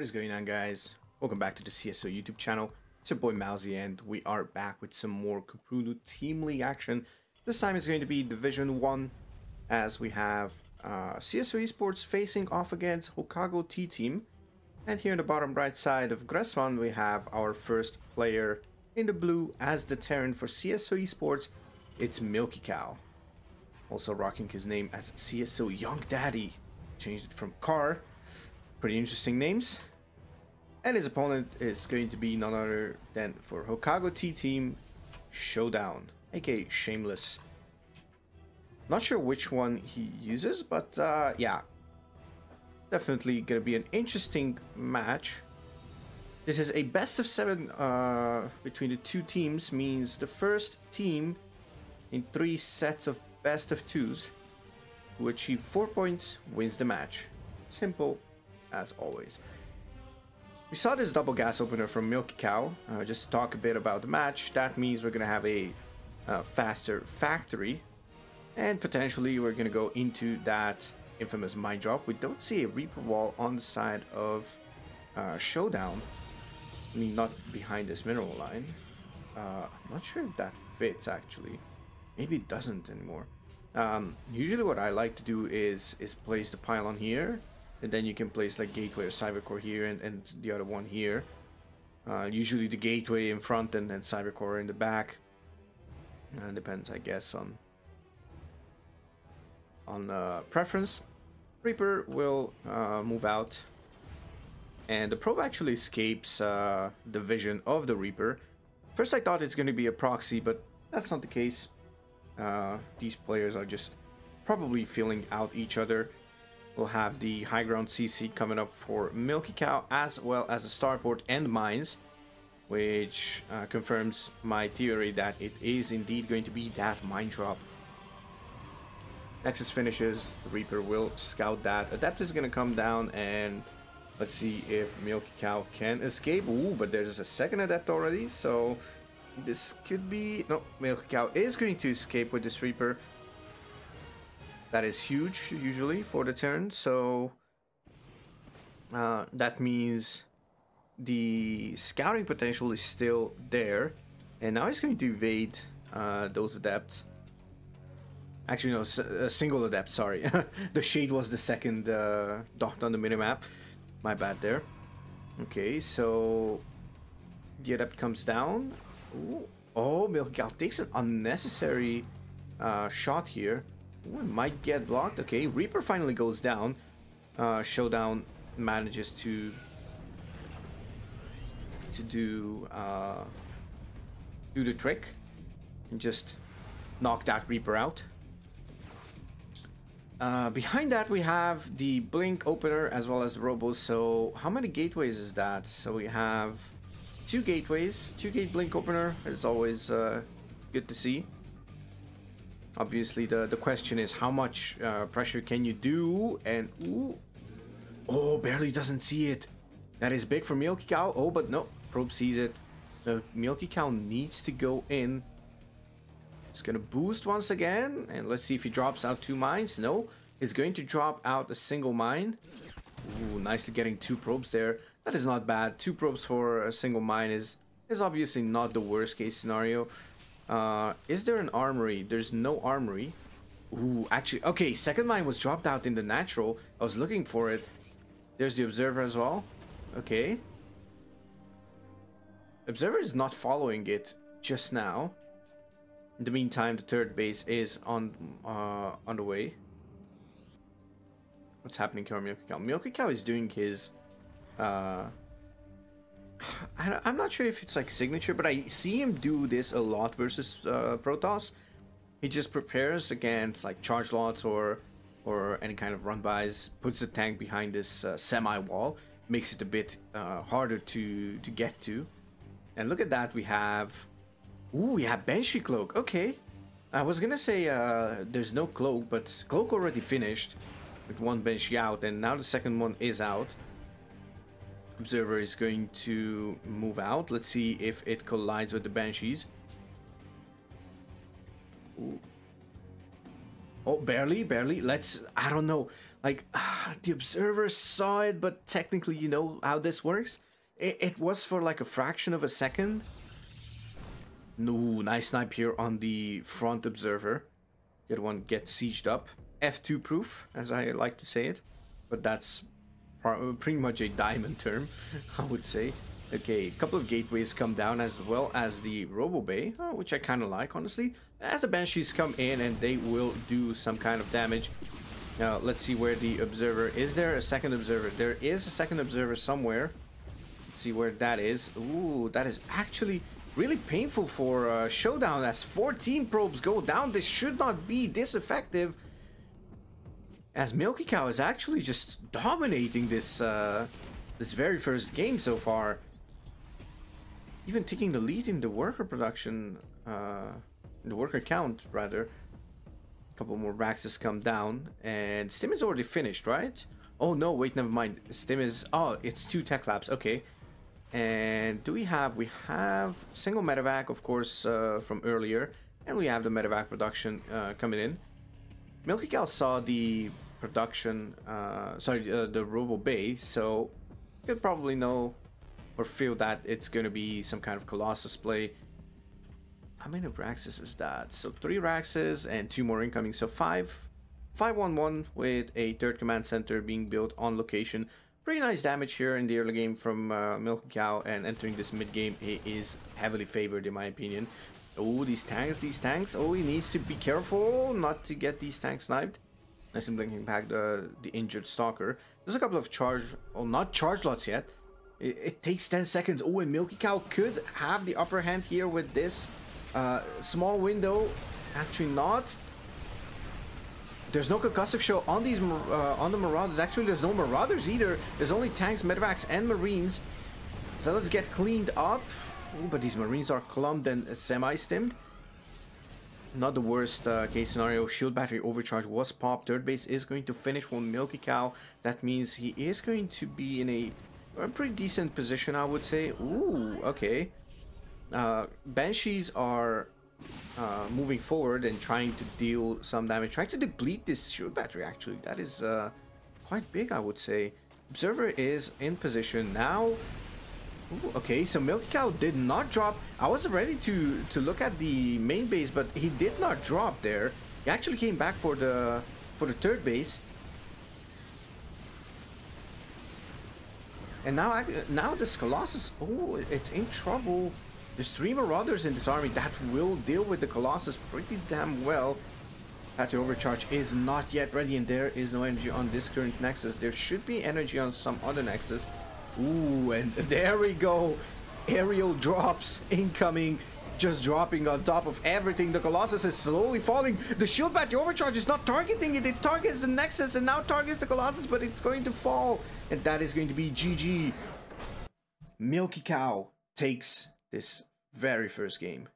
What is going on, guys? Welcome back to the CSO YouTube channel. It's your boy Mousy, and we are back with some more Koprulu Team League action. This time it's going to be Division 1, as we have CSO Esports facing off against Houkago T-Team. And here in the bottom right side of Gressman, we have our first player in the blue as the Terran for CSO Esports. It's Milky Cow. Also rocking his name as CSO Young Daddy. Changed it from Car. Pretty interesting names. And his opponent is going to be none other than for Houkago T-Team, Showdown, aka Shameless. Not sure which one he uses, but yeah. Definitely gonna be an interesting match. This is a best of 7 between the two teams, means the first team in 3 sets of best of 2s who achieve 4 points wins the match. Simple as always. We saw this double gas opener from Milky Cow. Just to talk a bit about the match, that means we're gonna have a faster factory, and potentially we're gonna go into that infamous mine drop. We don't see a Reaper wall on the side of Showdown. I mean, not behind this mineral line. I'm not sure if that fits actually. Maybe it doesn't anymore. Usually what I like to do is place the pylon here, and then you can place like gateway or cybercore here and the other one here. Usually the gateway in front and then cybercore in the back. Depends, I guess, on preference. Reaper will move out, and the probe actually escapes the vision of the Reaper. First I thought it's going to be a proxy, but that's not the case. These players are just probably feeling out each other. We'll have the high ground CC coming up for Milky Cow, as well as the starport and mines, which confirms my theory that it is indeed going to be that mine drop. Nexus finishes, the Reaper will scout that. Adept is going to come down, and let's see if Milky Cow can escape. Ooh, but there's a second Adept already, so this could be... No, Milky Cow is going to escape with this Reaper. That is huge, usually, for the turn, so that means the scouting potential is still there. And now he's going to evade those Adepts. Actually, no, a single Adept, sorry. The Shade was the second dot on the minimap. My bad there. Okay, so the Adept comes down. Ooh. Oh, Milky Cow takes an unnecessary shot here. Ooh, it might get blocked. Okay, Reaper finally goes down. Showdown manages to do the trick and just knock that Reaper out. Behind that we have the blink opener as well as the robos. So how many gateways is that? So we have 2 gateways, 2 gate blink opener. It's always good to see. Obviously the question is how much pressure can you do, and ooh, oh, barely doesn't see it. That is big for Milky Cow. Oh, but no, probe sees it. Milky Cow needs to go in. It's gonna boost once again, and let's see if he drops out 2 mines. No, he's going to drop out a single mine. Ooh, nicely getting 2 probes there. That is not bad. 2 probes for a single mine is obviously not the worst case scenario. Is there an armory? There's no armory. Ooh, actually, okay, second mine was dropped out in the natural. I was looking for it. There's the observer as well. Okay. Observer is not following it just now. In the meantime, the third base is on the way. What's happening to our Milky Cow? Milky Cow is doing his... I'm not sure if it's like signature, but I see him do this a lot versus Protoss. He just prepares against like charge lots or any kind of run-bys, puts the tank behind this semi-wall, makes it a bit harder to get to. And look at that, we have... Ooh, we have Banshee Cloak. Okay. I was gonna say there's no Cloak, but Cloak already finished with 1 Banshee out, and now the second one is out. Observer is going to move out. Let's see if it collides with the Banshees. Ooh. Oh, barely, barely. I don't know. Like, the observer saw it, but technically, you know how this works? It was for like a fraction of a second. No, nice snipe here on the front observer. The other one gets sieged up. F2 proof, as I like to say it. But that's pretty much a diamond term, I would say. Okay, a couple of gateways come down as well as the Robo Bay, which I kind of like, honestly. As the Banshees come in and they will do some kind of damage. Now, let's see where the observer... Is there a second observer? There is a second observer somewhere. Let's see where that is. Ooh, that is actually really painful for Showdown as 14 probes go down. This should not be this effective. As Milky Cow is actually just dominating this this very first game so far. Even taking the lead in the worker production, in the worker count, rather. A couple more Raxes come down, and Stim is already finished, right? Oh no, wait, never mind. Stim is... Oh, it's 2 tech labs, okay. And do we have... We have single medevac, of course, from earlier. And we have the medevac production coming in. Milky Cow saw the production... the Robo Bay, so... You could probably know or feel that it's going to be some kind of Colossus play. How many Raxes is that? So 3 Raxes and 2 more incoming. So 5-1-1 with a third command center being built on location. Pretty nice damage here in the early game from Milky Cow, and entering this mid game he is heavily favored in my opinion. Oh, these tanks. Oh, he needs to be careful not to get these tanks sniped. Nice and blinking back the injured stalker. There's a couple of charge... Oh, not charge lots yet. It takes 10 seconds. Oh, and Milky Cow could have the upper hand here with this small window. Actually not. There's no concussive show on these on the Marauders. Actually, there's no Marauders either. There's only tanks, medevacs, and Marines. So let's get cleaned up. Ooh, but these Marines are clumped and semi-stimmed. Not the worst case scenario. Shield battery overcharge was popped. Third base is going to finish for Milky Cow. That means he is going to be in a pretty decent position, I would say. Ooh, okay. Banshees are moving forward and trying to deal some damage. Trying to deplete this shield battery, actually. That is quite big, I would say. Observer is in position now. Ooh, okay, so Milky Cow did not drop. I was ready to look at the main base, but he did not drop there. He actually came back for the third base. And now this Colossus, oh, it's in trouble. There's 3 Marauders in this army that will deal with the Colossus pretty damn well. Battery overcharge is not yet ready, and there is no energy on this current Nexus. There should be energy on some other Nexus. Ooh, and there we go. Aerial drops incoming, just dropping on top of everything. The Colossus is slowly falling. The shield battery overcharge is not targeting it. It targets the Nexus and now targets the Colossus, but it's going to fall. And that is going to be GG. Milky Cow takes this very first game.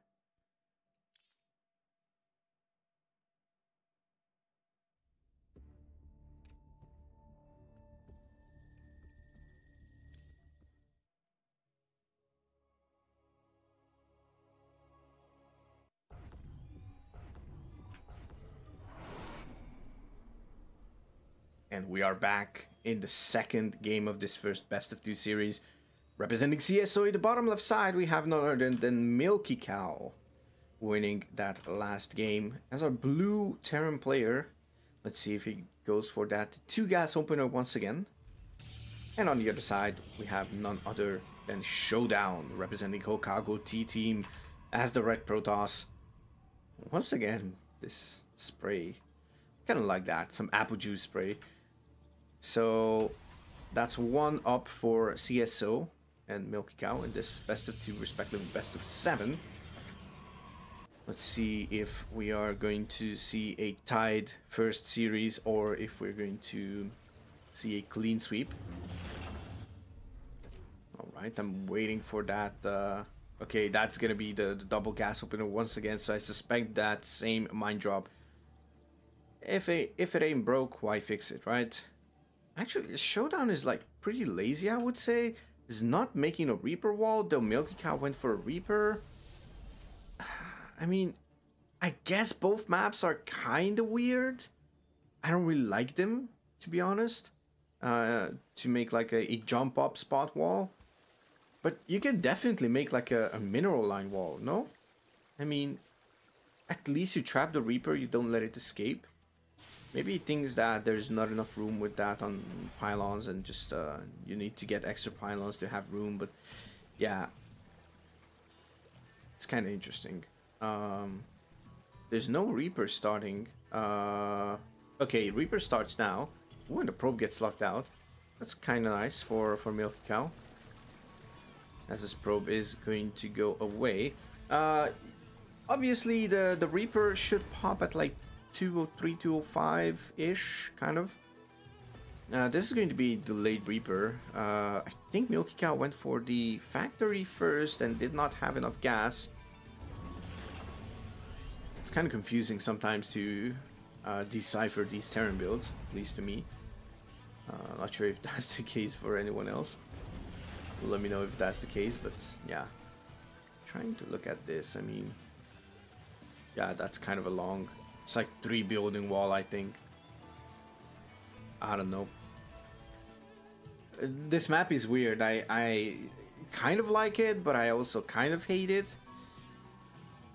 And we are back in the second game of this first best of 2 series. Representing CSO, the bottom left side, we have none other than Milky Cow winning that last game as our blue Terran player. Let's see if he goes for that 2 gas opener once again. And on the other side, we have none other than Showdown, representing Houkago T-Team as the red Protoss. Once again, this spray, kind of like that, some apple juice spray. So that's 1 up for CSO and Milky Cow in this best of 2, respectively best of 7. Let's see if we are going to see a tied first series or if we're going to see a clean sweep. Alright, I'm waiting for that. Okay, that's gonna be the double gas opener once again, so I suspect that same mine drop. If it ain't broke, why fix it, right? Actually, Showdown is like pretty lazy, I would say. Is not making a Reaper wall, though Milky Cow went for a Reaper. I mean, I guess both maps are kind of weird. I don't really like them, to be honest. To make like a jump up spot wall. But you can definitely make like a mineral line wall, no? I mean, at least you trap the Reaper, you don't let it escape. Maybe he thinks that there's not enough room with that on pylons and just you need to get extra pylons to have room, but yeah. It's kind of interesting. There's no Reaper starting. Okay, Reaper starts now. Ooh, and the probe gets locked out. That's kind of nice for Milky Cow. As this probe is going to go away. Obviously, the Reaper should pop at like 203, 205-ish, kind of. This is going to be delayed Reaper. I think Milky Cow went for the factory first and did not have enough gas. It's kind of confusing sometimes to decipher these Terran builds, at least to me. Not sure if that's the case for anyone else. Let me know if that's the case, but yeah. Trying to look at this, I mean... Yeah, that's kind of a long... It's like 3 building wall, I think. I don't know. This map is weird. I kind of like it, but I also kind of hate it.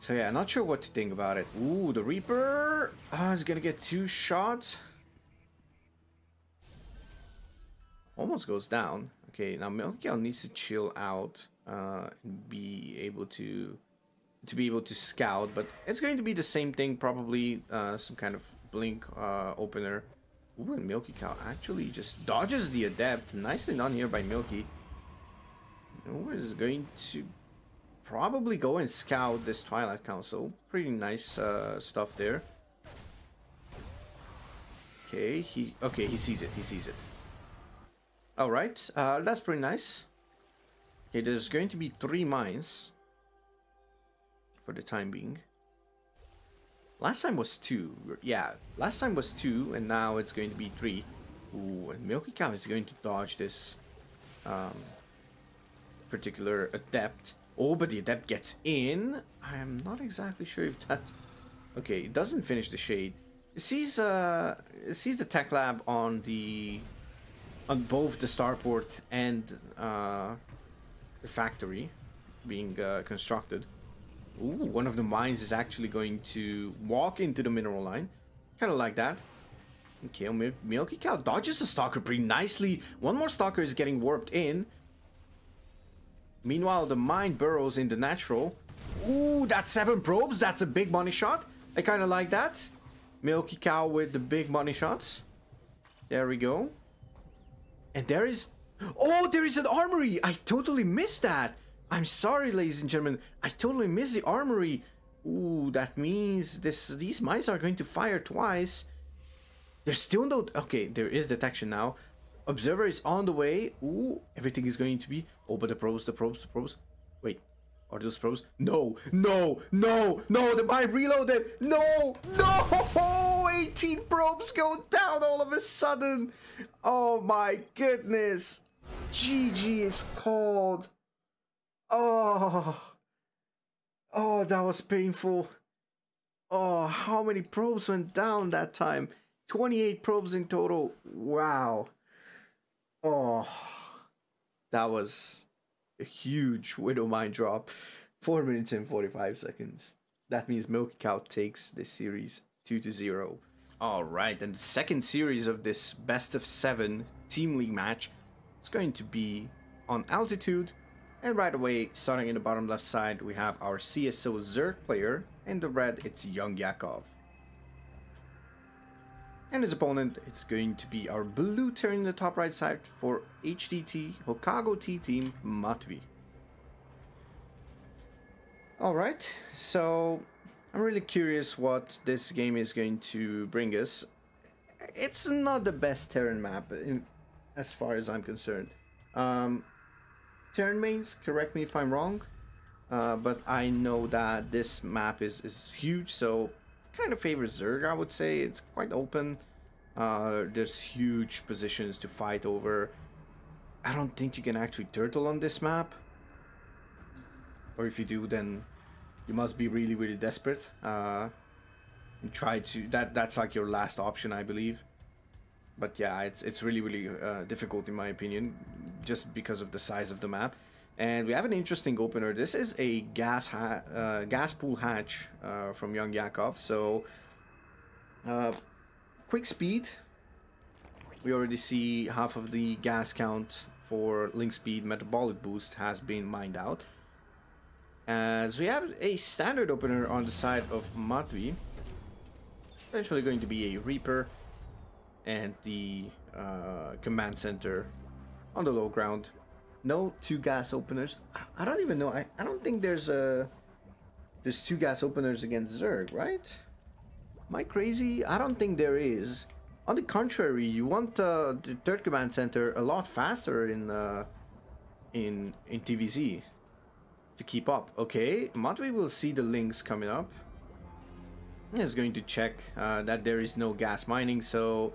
So yeah, not sure what to think about it. Ooh, the Reaper is gonna get 2 shots. Almost goes down. Okay, now Milky Cow needs to chill out and be able to scout, but it's going to be the same thing, probably some kind of blink opener. Ooh, and Milky Cow actually just dodges the Adept. Nicely done here by Milky. Who is going to probably go and scout this Twilight Council. Pretty nice stuff there. Okay, he sees it. He sees it. All right, that's pretty nice. Okay, there's going to be 3 mines for the time being. Last time was 2. Yeah, last time was 2, and now it's going to be 3. Ooh, and Milky Cow is going to dodge this particular Adept. Oh, but the Adept gets in. I am not exactly sure if that... Okay, it doesn't finish the shade. It sees the tech lab on both the starport and the factory being constructed. Ooh, one of the mines is actually going to walk into the mineral line. Kind of like that. Okay, Milky Cow dodges the Stalker pretty nicely. One more Stalker is getting warped in. Meanwhile, the mine burrows in the natural. Ooh, that's 7 probes. That's a big money shot. I kind of like that. Milky Cow with the big money shots. There we go. And there is... Oh, there is an armory. I totally missed that. I'm sorry, ladies and gentlemen. I totally missed the armory. Ooh, that means these mines are going to fire twice. There's still no... Okay, there is detection now. Observer is on the way. Ooh, everything is going to be... Oh, but the probes. Wait, are those probes? No, the mine reloaded. No, 18 probes go down all of a sudden. Oh my goodness. GG is called. Oh, that was painful. Oh, how many probes went down that time? 28 probes in total. Wow. Oh, that was a huge Widow Mine drop. 4 minutes and 45 seconds. That means Milky Cow takes this series 2-0. Alright, and the second series of this best of 7 Team League match is going to be on altitude. And right away, starting in the bottom left side, we have our CSO Zerg player. And the red, it's Young Yakov. And his opponent, it's going to be our blue Terran in the top right side for HDT, Houkago T-Team, Matvi. Alright, so I'm really curious what this game is going to bring us. It's not the best Terran map, as far as I'm concerned. Terran mains, correct me if I'm wrong, but I know that this map is huge, so kind of favors Zerg, I would say. It's quite open. There's huge positions to fight over. I don't think you can actually turtle on this map. Or if you do, then you must be really, really desperate. and try to that's like your last option, I believe. But yeah, it's really difficult in my opinion, just because of the size of the map. And we have an interesting opener. This is a gas pool hatch from Young Yakov. So quick speed. We already see half of the gas count for link speed metabolic boost has been mined out. As we have a standard opener on the side of Matvi. Eventually going to be a Reaper. And the command center on the low ground. No 2 gas openers. I don't even know. I don't think there's 2 gas openers against Zerg, right? Am I crazy? I don't think there is. On the contrary, you want the third command center a lot faster in TVZ to keep up. Okay, Matwi will see the links coming up. He's going to check that there is no gas mining, so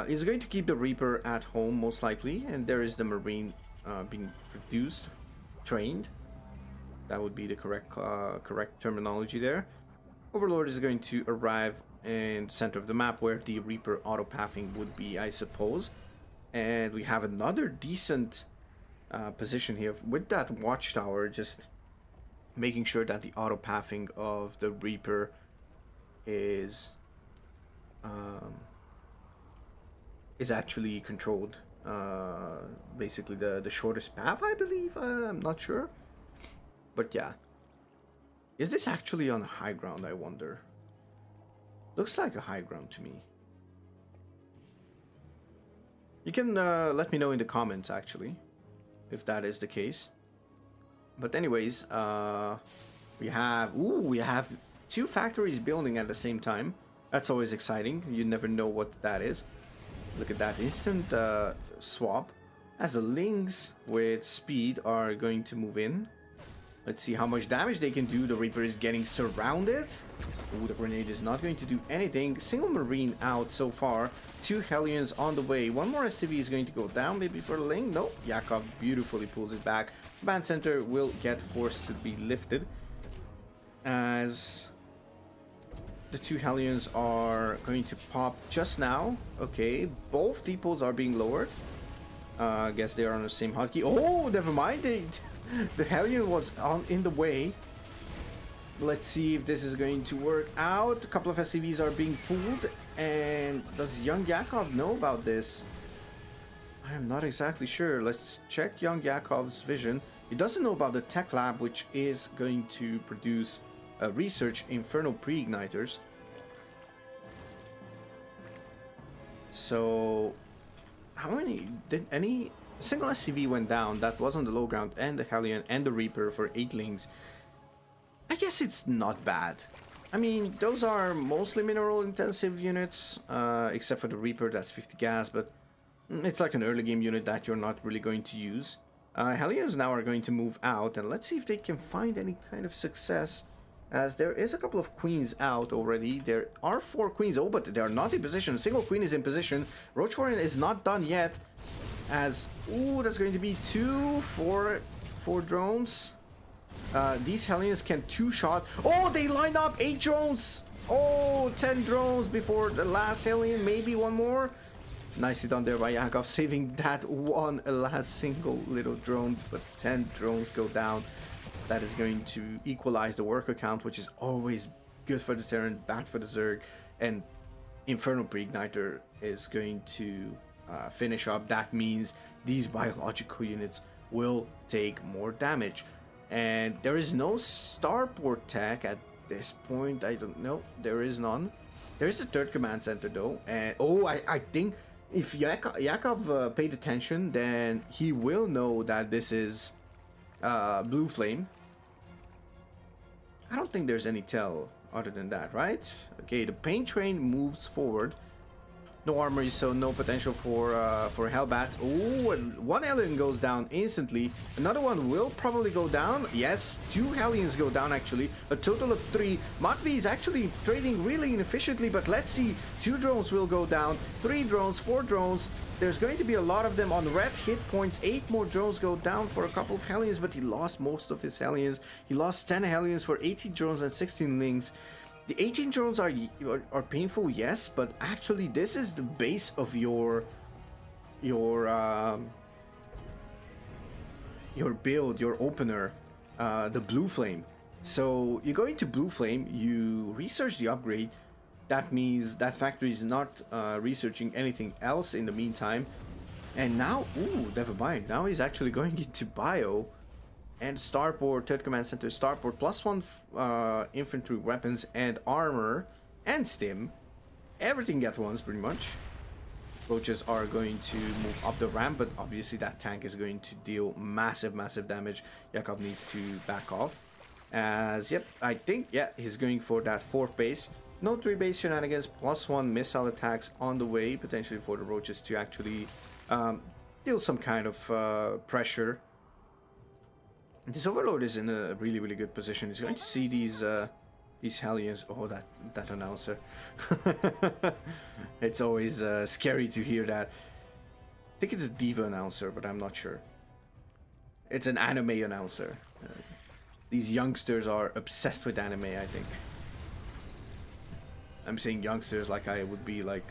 he's going to keep the Reaper at home most likely, and there is the Marine being produced, trained. That would be the correct terminology there. Overlord is going to arrive in the center of the map where the Reaper auto-pathing would be, I suppose. And we have another decent position here with that watchtower, just making sure that the auto-pathing of the Reaper is actually controlled. Basically the shortest path, I believe. I'm not sure. But yeah. Is this actually on high ground, I wonder? Looks like a high ground to me. You can let me know in the comments, actually, if that is the case. But anyways, we have 2 factories building at the same time. That's always exciting. You never know what that is. Look at that instant swap. As the links with speed are going to move in. Let's see how much damage they can do. The Reaper is getting surrounded. Ooh, the grenade is not going to do anything. Single Marine out so far. 2 Hellions on the way. 1 more SCV is going to go down, maybe for the link. Nope. Yakov beautifully pulls it back. Command center will get forced to be lifted. As the 2 Hellions are going to pop just now. Okay, both depots are being lowered. I guess they are on the same hotkey. Oh, never mind. The Hellion was in the way. Let's see if this is going to work out. A couple of SCVs are being pulled. And does Young Yakov know about this? I am not exactly sure. Let's check Young Yakov's vision. He doesn't know about the tech lab, which is going to produce research Inferno pre-igniters. So how many did any single SCV went down? That was on the low ground, and the Hellion and the Reaper for 8 links. I guess it's not bad. I mean, those are mostly mineral intensive units, except for the Reaper, that's 50 gas, but it's like an early game unit that you're not really going to use. Hellions now are going to move out, and let's see if they can find any kind of success, as there is a couple of queens out already. There are 4 queens. Oh, but they are not in position. A single queen is in position. Roach Warren is not done yet, as ooh, that's going to be 2 for 4 drones. These Hellions can 2-shot. Oh, they lined up 8 drones. Oh, 10 drones before the last Hellion. Maybe 1 more. Nicely done there by Yakov, saving that one last single little drone, but 10 drones go down. That is going to equalize the worker count, which is always good for the Terran, bad for the Zerg. And Inferno Pre-Igniter is going to finish up. That means these biological units will take more damage. And there is no starport tech at this point. I don't know. There is none. There is a 3rd command center though. And oh, I think if Yakov paid attention, then he will know that this is Blue Flame. I don't think there's any tell other than that, right? Okay, the paint train moves forward. No armory, so no potential for Hellbats. Oh, and 1 alien goes down instantly. Another one will probably go down. Yes, 2 Hellions go down actually. A total of 3. Matvi is actually trading really inefficiently, but let's see. 2 drones will go down. 3 drones, 4 drones. There's going to be a lot of them on red hit points. 8 more drones go down for a couple of Hellions, but he lost most of his Hellions. He lost 10 Hellions for 80 drones and 16 links. The 18 drones are painful, yes, but actually this is the base of your build, your opener, the blue flame. So you go into blue flame, you research the upgrade. That means that factory is not researching anything else in the meantime. And now, ooh, never mind. Now he's actually going into bio and starport, third command center, starport, +1 infantry weapons and armor and stim. Everything at once, pretty much. Roaches are going to move up the ramp, but obviously that tank is going to deal massive damage. Yakov needs to back off. As, yep, I think, yeah, he's going for that 4th base. No 3 base shenanigans, +1 missile attacks on the way, potentially for the Roaches to actually deal some kind of pressure. This Overlord is in a really good position. He's going to see these Hellions. Oh, that announcer. It's always scary to hear that. I think it's a Diva announcer, but I'm not sure. It's an anime announcer. These youngsters are obsessed with anime, I think. I'm saying youngsters like I would be like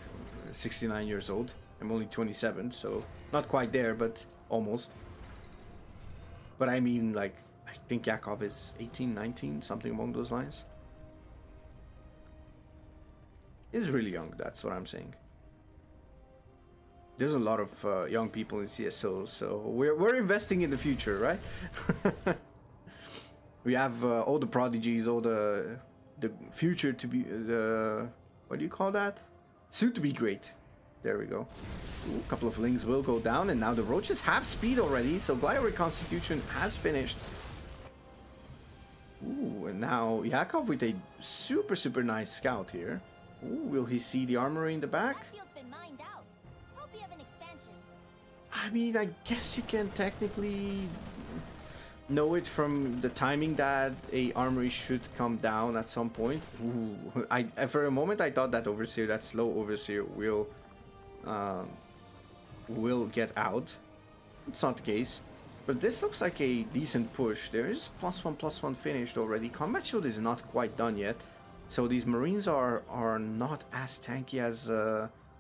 69 years old. I'm only 27, so not quite there, but almost. But I mean, like, I think Yakov is 18, 19, something along those lines. He's really young, that's what I'm saying. There's a lot of young people in CSO, so we're investing in the future, right? We have all the prodigies, all the future to be, what do you call that? Soon to be great. There we go. Ooh, a couple of lings will go down, and now the Roaches have speed already, so Glider Reconstitution has finished. Ooh, and now Yakov with a super nice scout here. Ooh, will he see the armory in the back? I mean, I guess you can technically know it from the timing that a armory should come down at some point. Ooh, for a moment I thought that Overseer, that slow Overseer will get out. It's not the case, but this looks like a decent push. There is +1/+1 finished already. Combat shield is not quite done yet, so these Marines are not as tanky as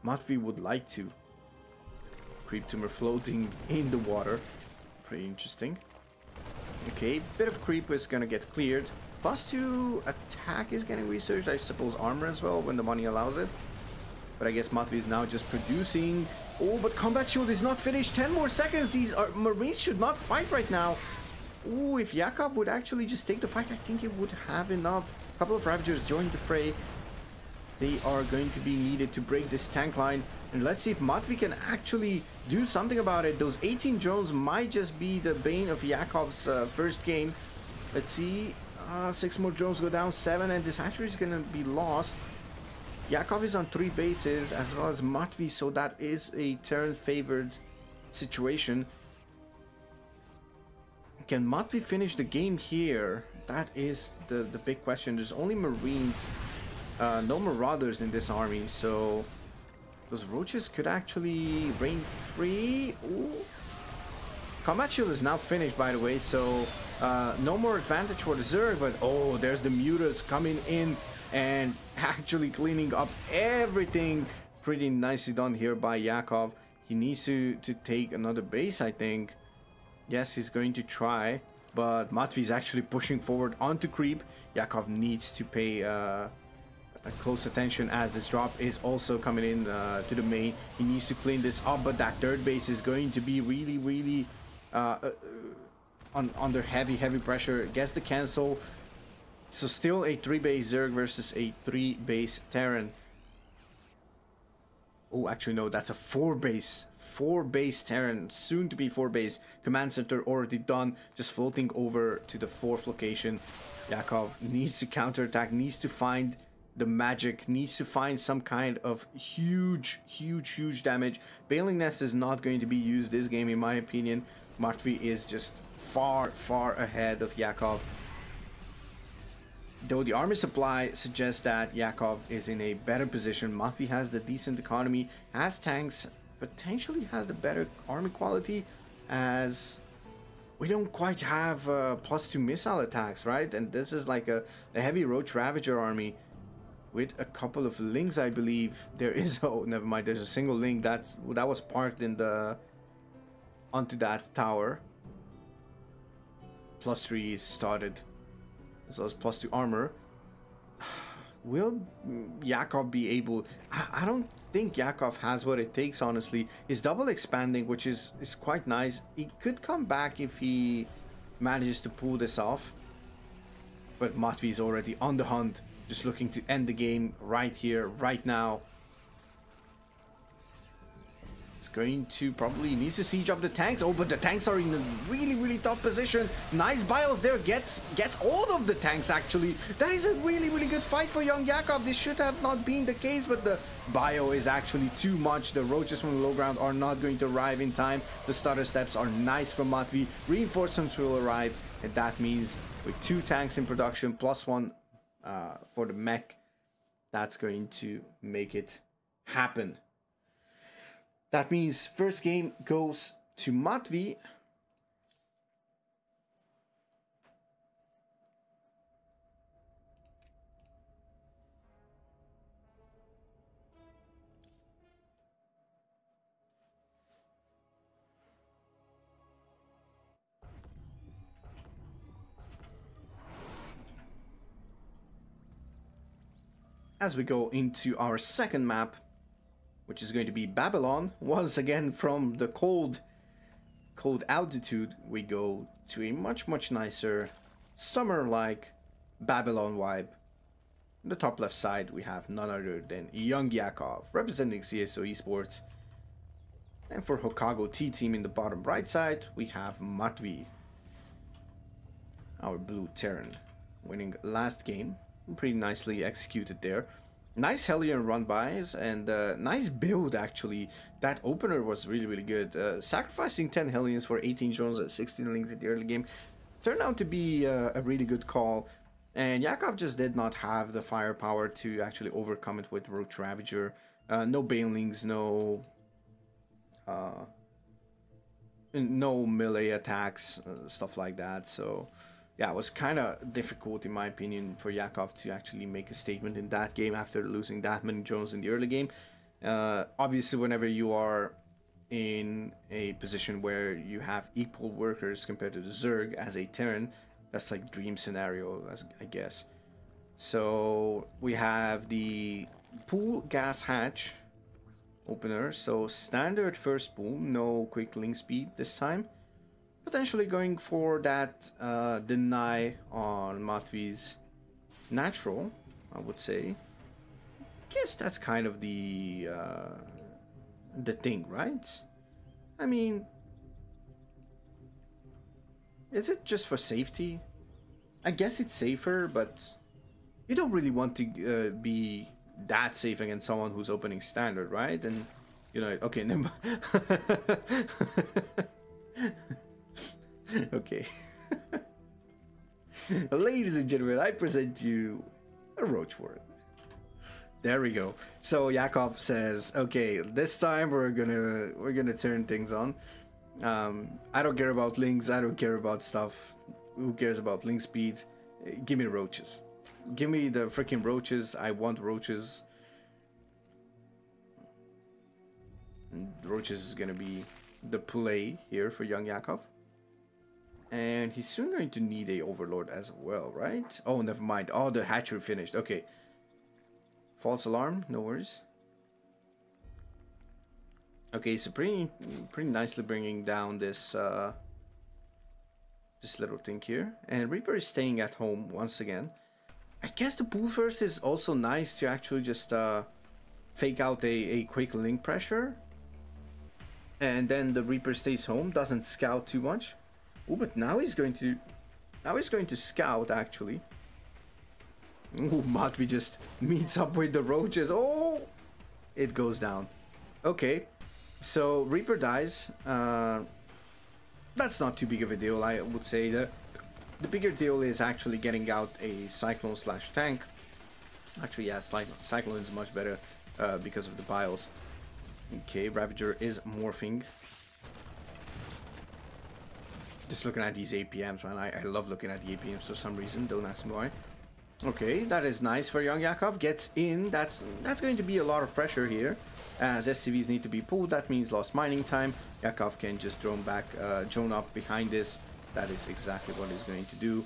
Matvey would like to. Creep tumor floating in the water, pretty interesting. Okay, bit of creep is gonna get cleared. +2 attack is getting researched, I suppose armor as well when the money allows it. But I guess Matvey is now just producing. Oh, but combat shield is not finished. 10 more seconds. These Marines should not fight right now. Oh, if Yakov would actually just take the fight, I think it would have enough. A couple of Ravagers joined the fray. They are going to be needed to break this tank line. And let's see if Matvey can actually do something about it. Those 18 drones might just be the bane of Yakov's first game. Let's see. 6 more drones go down, 7, and this hatchery is going to be lost. Yakov is on 3 bases as well as Matvey, so that is a Terran-favored situation. Can Matvey finish the game here? That is the big question. There's only Marines, no Marauders in this army, so those Roaches could actually reign free. Ooh. Combat shield is now finished, by the way, so no more advantage for the Zerg, but oh, there's the Mutas coming in and actually cleaning up everything. Pretty nicely done here by Yakov. He needs to take another base, I think. Yes, he's going to try, but Matvey is actually pushing forward onto creep. Yakov needs to pay close attention as this drop is also coming in to the main. He needs to clean this up, but that third base is going to be really under heavy pressure. Gets the cancel. So still a 3-base Zerg versus a 3-base Terran. Oh, actually no, that's a 4-base Terran, soon to be 4-base. Command center already done, just floating over to the 4th location. Yakov needs to counterattack, needs to find the magic, needs to find some kind of huge damage. Bailing Nest is not going to be used this game in my opinion. Matvey is just far ahead of Yakov. Though the army supply suggests that Yakov is in a better position. Matvey has the decent economy, has tanks, potentially has the better army quality, as we don't quite have +2 missile attacks, right? And this is like a heavy Roach Ravager army. with a couple of links, I believe. There is, oh, never mind, there's a single link that was parked in the onto that tower. +3 is started, as well as +2 armor. Will Yakov be able... I don't think Yakov has what it takes, honestly. He's double expanding, which is quite nice. He could come back if he manages to pull this off. But Matvey is already on the hunt, just looking to end the game right here, right now. It's going to probably needs to siege up the tanks. Oh, but the tanks are in a really, really tough position. Nice bios there. Gets all of the tanks, actually. That is a really, really good fight for young Yakov. This should have not been the case, but the bio is actually too much. The roaches from the low ground are not going to arrive in time. The starter steps are nice from Matvey. Reinforcements will arrive, and that means with 2 tanks in production, +1 for the mech, that's going to make it happen. That means first game goes to Matvey. As we go into our second map, which is going to be Babylon. Once again, from the cold altitude, we go to a much nicer summer-like Babylon vibe. On the top left side, we have none other than young Yakov, representing CSO Esports. And for Houkago T-Team in the bottom right side, we have Matvey, our blue Terran, winning last game. Pretty nicely executed there. Nice Hellion run-bys and nice build, actually. That opener was really good. Sacrificing 10 Hellions for 18 drones at 16 links in the early game turned out to be a really good call. And Yakov just did not have the firepower to actually overcome it with Roach Ravager. No Banelings, no melee attacks, stuff like that. So yeah, it was kind of difficult, in my opinion, for Yakov to actually make a statement in that game after losing that many drones in the early game. Obviously, whenever you are in a position where you have equal workers compared to the Zerg as a Terran, that's like dream scenario, I guess. So we have the pool gas hatch opener. So standard first pool, no quick link speed this time. Potentially going for that deny on Matvey's natural, I would say. Guess that's kind of the thing, right? I mean, is it just for safety? I guess it's safer, but you don't really want to be that safe against someone who's opening standard, right? And you know, okay, never mind. Okay. Ladies and gentlemen, I present to you a Roachwort. There we go. So Yakov says, okay, this time we're gonna turn things on. I don't care about links, I don't care about stuff. Who cares about link speed? Give me roaches. Give me the freaking roaches. I want roaches. And roaches is gonna be the play here for young Yakov. And he's soon going to need a overlord as well, right? Oh, never mind. Oh, the hatchery finished. Okay. False alarm. No worries. Okay, so pretty nicely bringing down this this little thing here. And Reaper is staying at home once again. I guess the pool first is also nice to actually just fake out a quick link pressure. And then the Reaper stays home, doesn't scout too much. Oh, but now he's going to scout, actually. Oh, Matvey just meets up with the roaches. Oh, it goes down. Okay, so Reaper dies. That's not too big of a deal, I would say. The bigger deal is actually getting out a Cyclone / tank. Actually, yeah, Cyclone is much better because of the bios. Okay, Ravager is morphing. Just looking at these APMs, man. I love looking at the APMs for some reason. Don't ask me why. Okay, that is nice for young Yakov. Gets in. That's going to be a lot of pressure here, as SCVs need to be pulled. That means lost mining time. Yakov can just drone back, drone up behind this. That is exactly what he's going to do.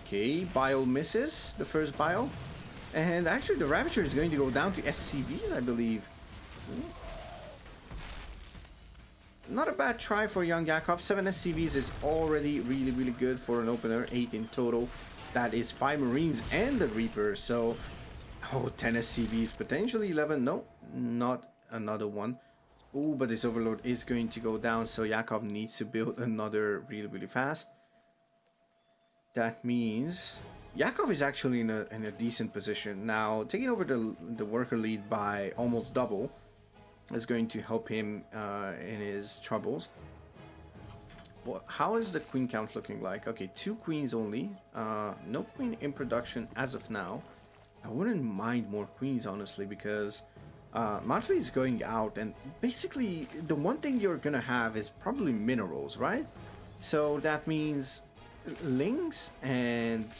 Okay, Bile misses the first Bile, and actually the Ravager is going to go down to SCVs, I believe. Not a bad try for young Yakov. 7 SCVs is already really good for an opener. 8 in total. That is 5 Marines and the Reaper. So, oh, 10 SCVs, potentially 11. No, not another one. Oh, but this Overlord is going to go down. So Yakov needs to build another really fast. That means Yakov is actually in a decent position. Now, taking over the worker lead by almost double is going to help him in his troubles. Well, how is the queen count looking like? Okay, 2 queens only. No queen in production as of now. I wouldn't mind more queens, honestly, because Matvey is going out, and basically the one thing you're gonna have is probably minerals, right? So that means lings and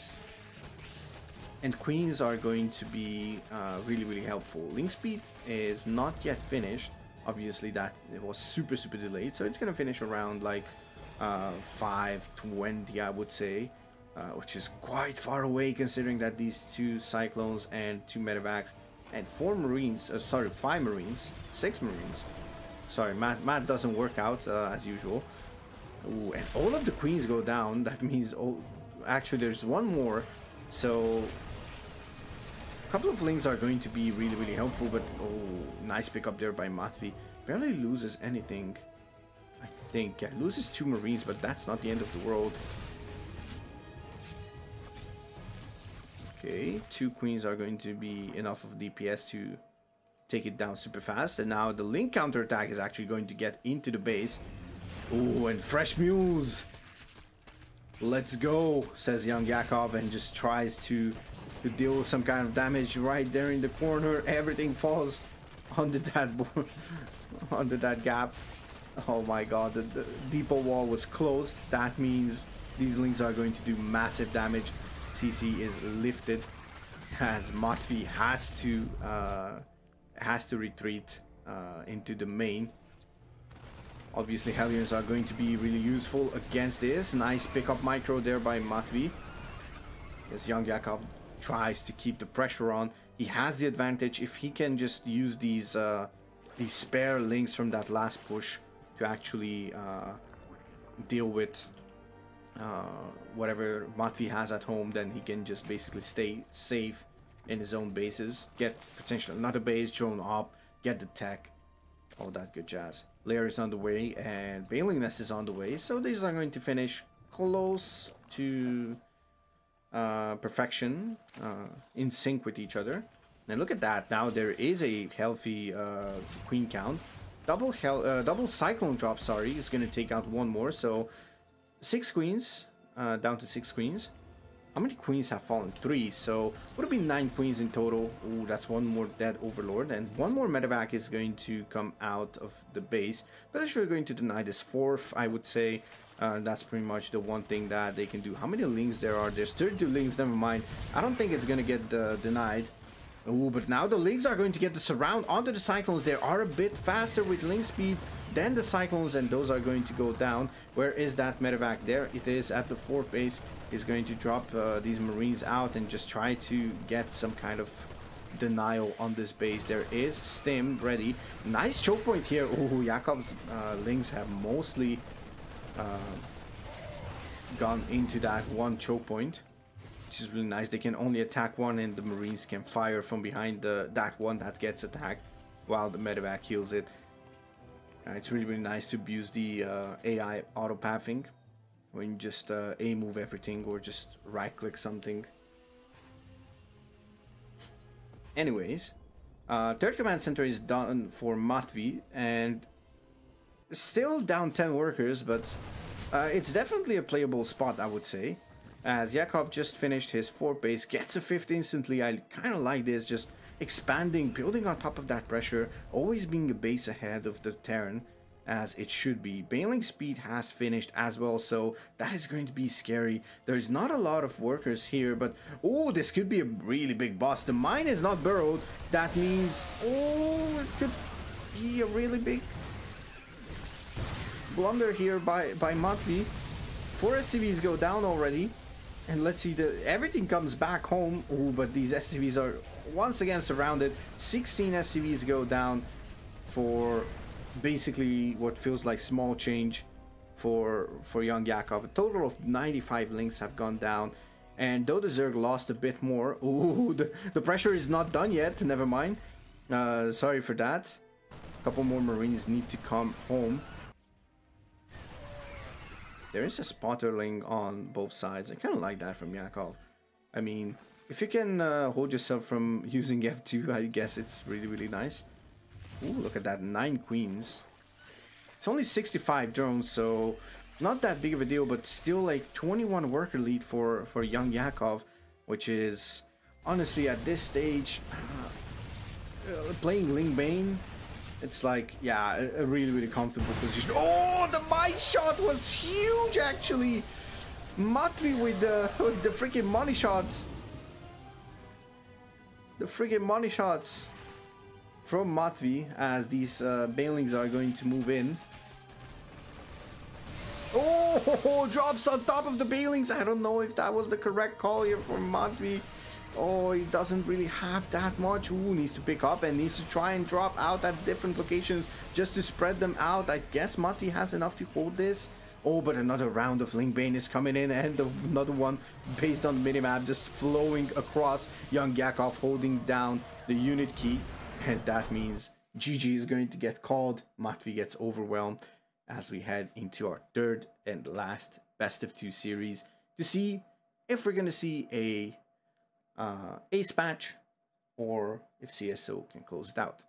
queens are going to be really helpful. Link speed is not yet finished. Obviously, that it was super delayed, so it's gonna finish around like 520, I would say, which is quite far away considering that these 2 cyclones and 2 medevacs and 4 marines, sorry, 5 marines, 6 marines. Sorry, math doesn't work out as usual. Ooh, and all of the queens go down. That means, oh, actually there's one more, so a couple of links are going to be really helpful. But oh, nice pick up there by Matvey. Barely loses anything, I think. Yeah, loses 2 marines, but that's not the end of the world. Okay, 2 queens are going to be enough of DPS to take it down super fast. And now the link counterattack is actually going to get into the base. Oh, and fresh mules. Let's go, says young Yakov, and just tries to deal some kind of damage right there in the corner. Everything falls under that board, under that gap. Oh my god, the depot wall was closed. That means these links are going to do massive damage. CC is lifted as Matvey has to retreat into the main. Obviously, Hellions are going to be really useful against this. Nice pickup micro there by Matvey. As young Yakov tries to keep the pressure on, he has the advantage if he can just use these spare links from that last push to actually deal with whatever Matvey has at home. Then he can just basically stay safe in his own bases, get potentially another base, drone up, get the tech, all that good jazz. Lair is on the way and Bailing Nest is on the way, so these are going to finish close to perfection, in sync with each other. And look at that, now there is a healthy queen count. Double cyclone drop, sorry, is going to take out 1 more, so 6 queens, down to 6 queens. How many queens have fallen? 3, so would have been 9 queens in total. Ooh, that's 1 more dead overlord, and 1 more medevac is going to come out of the base. But actually going to deny this 4th, I would say. That's pretty much the one thing that they can do. How many links there are? There's 32 links, never mind. I don't think it's gonna get denied. Ooh, but now the links are going to get the surround onto the cyclones. They are a bit faster with link speed than the cyclones, and those are going to go down. Where is that medevac? There it is at the 4th base. Is going to drop these marines out and just try to get some kind of denial on this base. There is Stim ready. Nice choke point here. Oh, Yakov's links have mostly gone into that 1 choke point, which is really nice. They can only attack 1, and the marines can fire from behind that one that gets attacked while the medevac heals it. It's really nice to use the AI auto pathing when you just A move everything or just right click something. Anyways, 3rd command center is done for Matvey, and still down 10 workers, but it's definitely a playable spot, I would say. As Yakov just finished his 4th base, gets a 5th instantly. I kind of like this, just expanding, building on top of that pressure, always being a base ahead of the Terran, as it should be. Bailing speed has finished as well, so that is going to be scary. There's not a lot of workers here, but oh, this could be a really big boss. The mine is not burrowed. That means, oh, it could be a really big blunder here by Matvi. 4 SCVs go down already. And let's see, everything comes back home. Oh, but these SCVs are once again surrounded. 16 SCVs go down for basically what feels like small change for young Yakov. A total of 95 links have gone down, and though the Zerg lost a bit more, ooh, the pressure is not done yet. Never mind, sorry for that. A couple more Marines need to come home. There is a spotterling on both sides. I kind of like that from Yakov. I mean, if you can hold yourself from using F2, I guess it's really nice. Ooh, look at that, 9 queens. It's only 65 drones, so not that big of a deal, but still like 21 worker lead for young Yakov, which is honestly at this stage, playing Ling Bane, it's like, yeah, a really comfortable position. Oh, the mine shot was huge actually. Matvi with the freaking money shots. The freaking money shots from Matvi as these bailings are going to move in. Oh, drops on top of the bailings. I don't know if that was the correct call here for Matvi. Oh, he doesn't really have that much. Ooh, needs to pick up and needs to try and drop out at different locations just to spread them out. I guess Matvi has enough to hold this. Oh, but another round of Ling Bane is coming in, and another one based on the minimap just flowing across. Young Yakov holding down the unit key. And that means GG is going to get called. Matvi gets overwhelmed as we head into our third and last best of 2 series to see if we're going to see a ace patch or if CSO can close it out.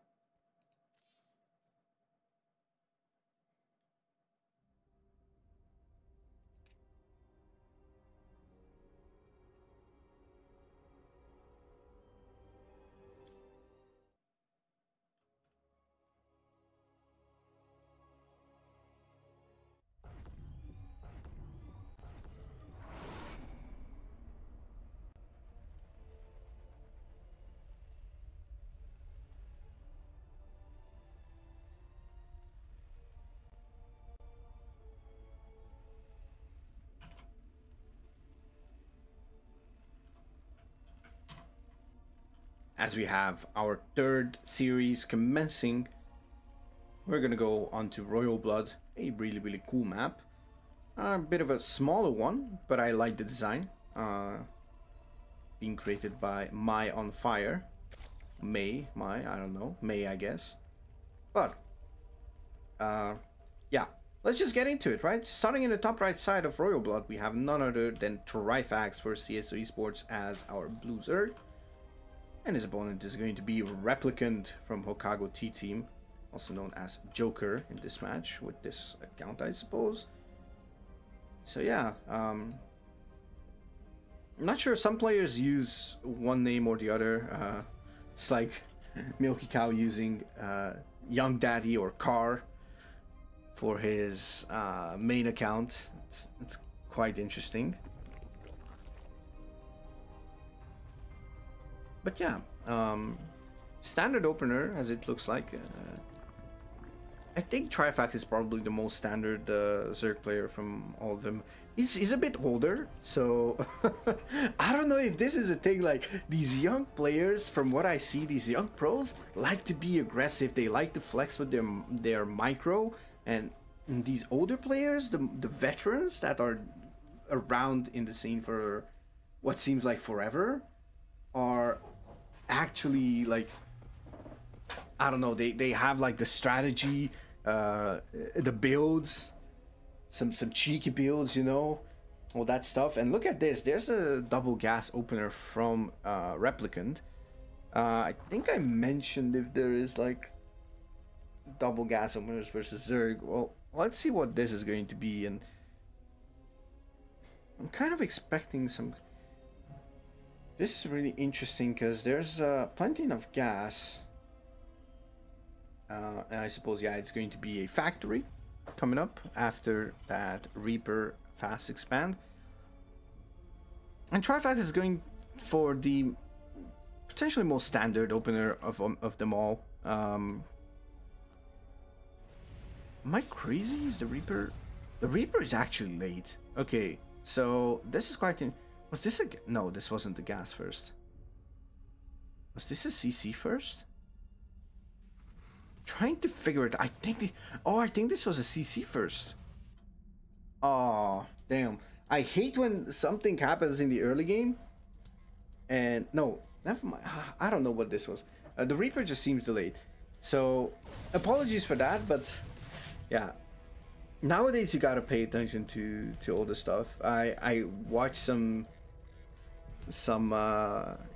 As we have our third series commencing, we're gonna go on to Royal Blood, a really cool map. A bit of a smaller one, but I like the design. Being created by My on Fire. I don't know. May, I guess. But, yeah. Let's just get into it, right? Starting in the top right side of Royal Blood, we have none other than Trifax for CSO Esports as our Blue Zerg. And his opponent is going to be Replicant from Houkago T-Team, also known as Joker in this match, with this account, I suppose. So yeah, I'm not sure, some players use one name or the other. It's like Milky Cow using Young Daddy or Car for his main account. It's quite interesting. But yeah, standard opener as it looks like. I think Trifax is probably the most standard Zerg player from all of them. He's a bit older, so I don't know if this is a thing. Like, these young players, from what I see, these young pros like to be aggressive. They like to flex with their micro, and these older players, the veterans that are around in the scene for what seems like forever, are actually like, I don't know, they have like the strategy, the builds, some cheeky builds, you know, all that stuff. And look at this, there's a double gas opener from Replicant. I think I mentioned if there is like double gas openers versus Zerg. Well, let's see what this is going to be, and I'm kind of expecting some. This is really interesting because there's plenty of gas. And I suppose, yeah, it's going to be a factory coming up after that Reaper fast expand. And Trifax is going for the potentially most standard opener of them all. Am I crazy? Is the Reaper... The Reaper is actually late. Okay, so this is quite... Was this a... No, this wasn't the gas first. Was this a CC first? Trying to figure it. I think I think this was a CC first. Oh, damn. I hate when something happens in the early game. And no, never mind. I don't know what this was. The Reaper just seems delayed. So apologies for that, but yeah. Nowadays you gotta pay attention to all the stuff. I watched some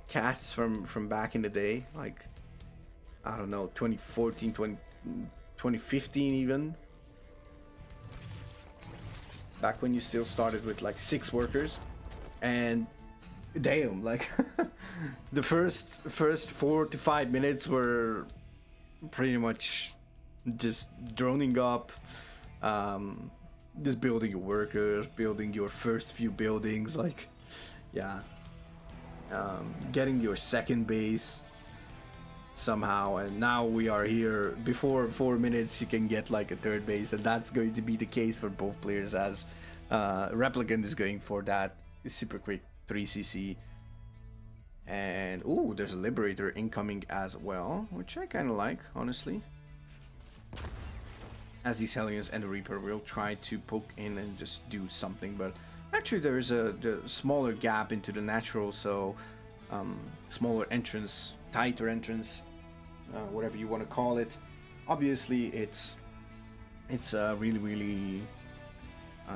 casts from back in the day, like I don't know, 2014, 2015 even. Back when you still started with like 6 workers, and damn, like the first 4 to 5 minutes were pretty much just droning up, just building your workers, building your first few buildings, like yeah, getting your second base somehow. And now we are here. Before 4 minutes you can get like a third base, and that's going to be the case for both players, as Replicant is going for that super quick 3cc. And oh, there's a Liberator incoming as well, which I kind of like, honestly, as these Hellions and the Reaper will try to poke in and just do something. But actually there's a smaller gap into the natural, so smaller entrance, tighter entrance, whatever you want to call it. Obviously it's a really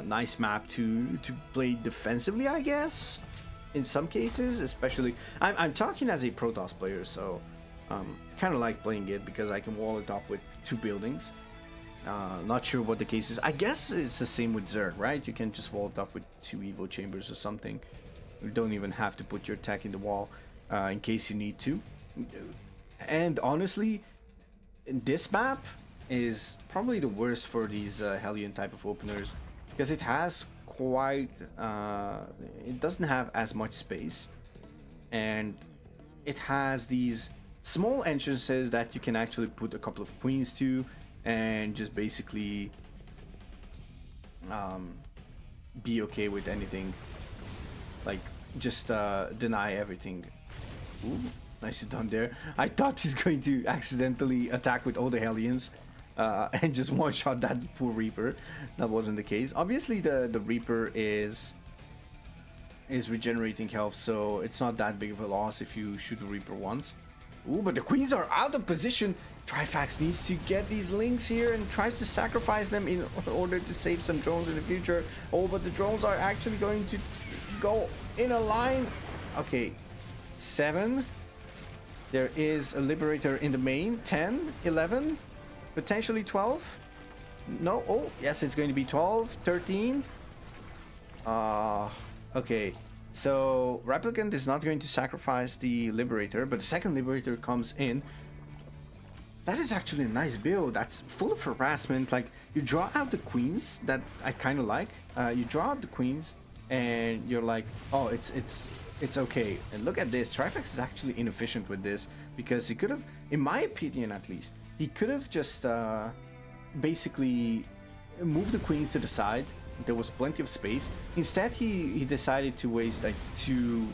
nice map to play defensively, I guess, in some cases. Especially I'm talking as a Protoss player, so kind of like playing it because I can wall it up with 2 buildings. Not sure what the case is. I guess it's the same with Zerg, right? You can just wall it up with 2 Evo chambers or something. You don't even have to put your tech in the wall in case you need to. And honestly, this map is probably the worst for these Hellion type of openers, because it has quite it doesn't have as much space, and it has these small entrances that you can actually put a couple of queens to and just basically be okay with anything, like just deny everything. Ooh, nicely done there. I thought he's going to accidentally attack with all the Hellions and just one-shot that poor Reaper. That wasn't the case. Obviously the Reaper is regenerating health, so it's not that big of a loss if you shoot the Reaper once. Ooh, but the queens are out of position. Trifax needs to get these links here and tries to sacrifice them in order to save some drones in the future. Oh, but the drones are actually going to go in a line. Okay, 7. There is a Liberator in the main. 10, 11, potentially 12. No, oh, yes, it's going to be 12, 13. Okay, so Replicant is not going to sacrifice the Liberator, but the second Liberator comes in. That is actually a nice build. That's full of harassment. Like, you draw out the queens, that I kind of like. You draw out the queens, and you're like, oh, it's okay. And look at this. Trifax is actually inefficient with this, because he could have, in my opinion at least, he could have just basically moved the queens to the side. There was plenty of space. Instead, he decided to waste like 2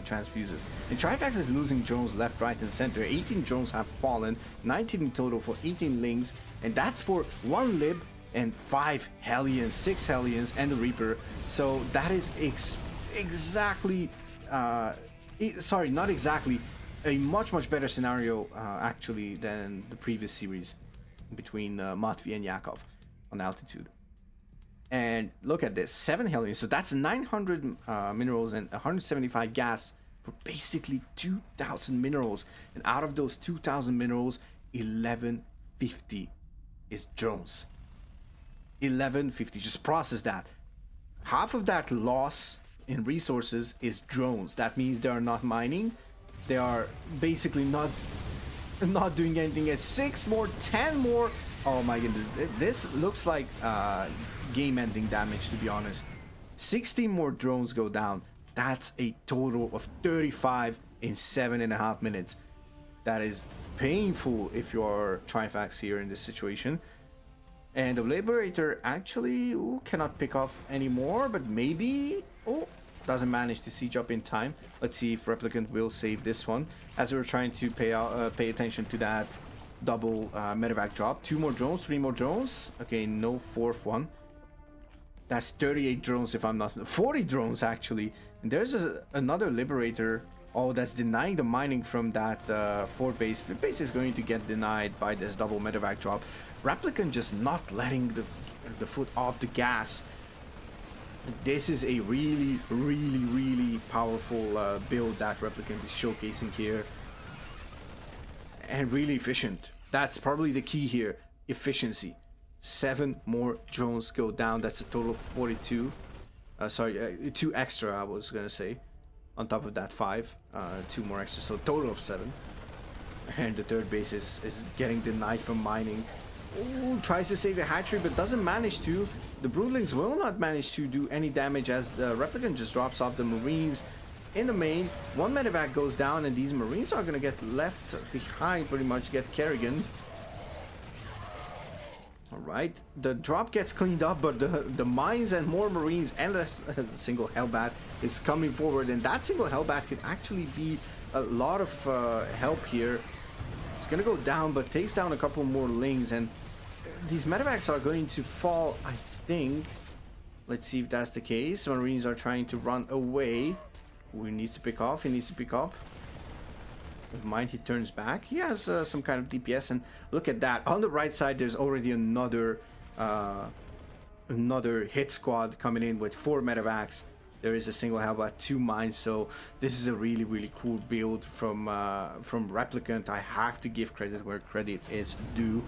transfuses. And Trifax is losing drones left, right, and center. 18 drones have fallen, 19 in total for 18 lings, and that's for 1 lib and 5 Hellions, 6 Hellions, and the Reaper. So that is exactly, sorry, not exactly, a much better scenario actually than the previous series between Matvey and Yakov on altitude. And look at this, 7 Hellions, so that's 900 minerals and 175 gas for basically 2,000 minerals. And out of those 2,000 minerals, 1150 is drones. 1150, just process that. Half of that loss in resources is drones. That means they are not mining. They are basically not not doing anything yet. 6 more, 10 more. Oh my goodness, this looks like game-ending damage, to be honest. 16 more drones go down. That's a total of 35 in 7.5 minutes. That is painful if you are Trifax here in this situation. And the Liberator actually cannot pick off anymore, but maybe doesn't manage to siege up in time. Let's see if Replicant will save this one, as we were trying to pay attention to that double medevac drop. 2 more drones, 3 more drones. Okay, no 4th one. That's 38 drones if I'm not... 40 drones actually. And there's another Liberator. Oh, that's denying the mining from that 4th base. 5th base is going to get denied by this double medevac drop. Replicant just not letting the foot off the gas. This is a really powerful build that Replicant is showcasing here. And really efficient. That's probably the key here. Efficiency. 7 more drones go down. That's a total of 42. 2 extra, I was gonna say. On top of that 5. 2 more extra, so total of 7. And the 3rd base is getting denied from mining. Ooh, tries to save the hatchery but doesn't manage to. The Broodlings will not manage to do any damage as the Replicant just drops off the Marines in the main. 1 medevac goes down and these Marines are gonna get left behind, pretty much get Kerriganed. Alright, the drop gets cleaned up, but the mines and more Marines and a single Hellbat is coming forward, and that single Hellbat could actually be a lot of help here. It's gonna go down, but takes down a couple more Lings, and these medevacs are going to fall, I think. Let's see if that's the case. Marines are trying to run away. He needs to pick off, he needs to pick up. With mind, he turns back. He has some kind of DPS, and look at that. On the right side, there's already another hit squad coming in with 4 medevacs. There is a single Hellbat, 2 mines, so this is a really cool build from Replicant. I have to give credit where credit is due.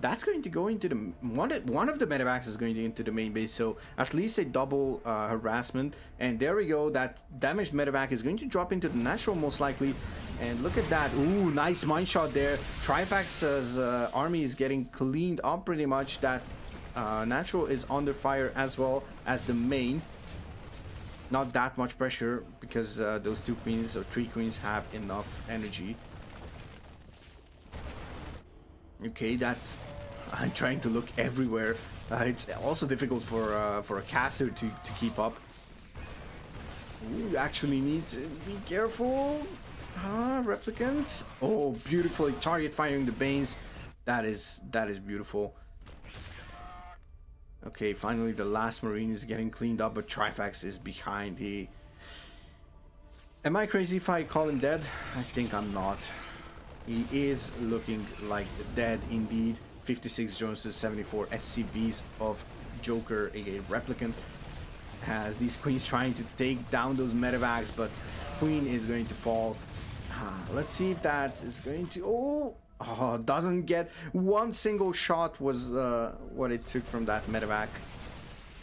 That's going to go into the one of the medevacs is going into the main base, so at least a double harassment. And there we go. That damaged medevac is going to drop into the natural most likely. And look at that. Ooh, nice mine shot there. Trifax's army is getting cleaned up pretty much. That natural is under fire as well as the main. Not that much pressure because those 2 queens or 3 queens have enough energy. Okay, that I'm trying to look everywhere. It's also difficult for a caster to keep up. Ooh, actually need to be careful. Replicants. Oh, beautifully target firing the Banes. That is beautiful. Okay, finally the last Marine is getting cleaned up, but Trifax is behind. Am I crazy if I call him dead? I think I'm not. He is looking like dead indeed. 56 drones to 74 SCVs of Joker, aka Replicant. Has these queens trying to take down those medevacs, but queen is going to fall. Let's see if that is going to... Oh, doesn't get one single shot was what it took from that medevac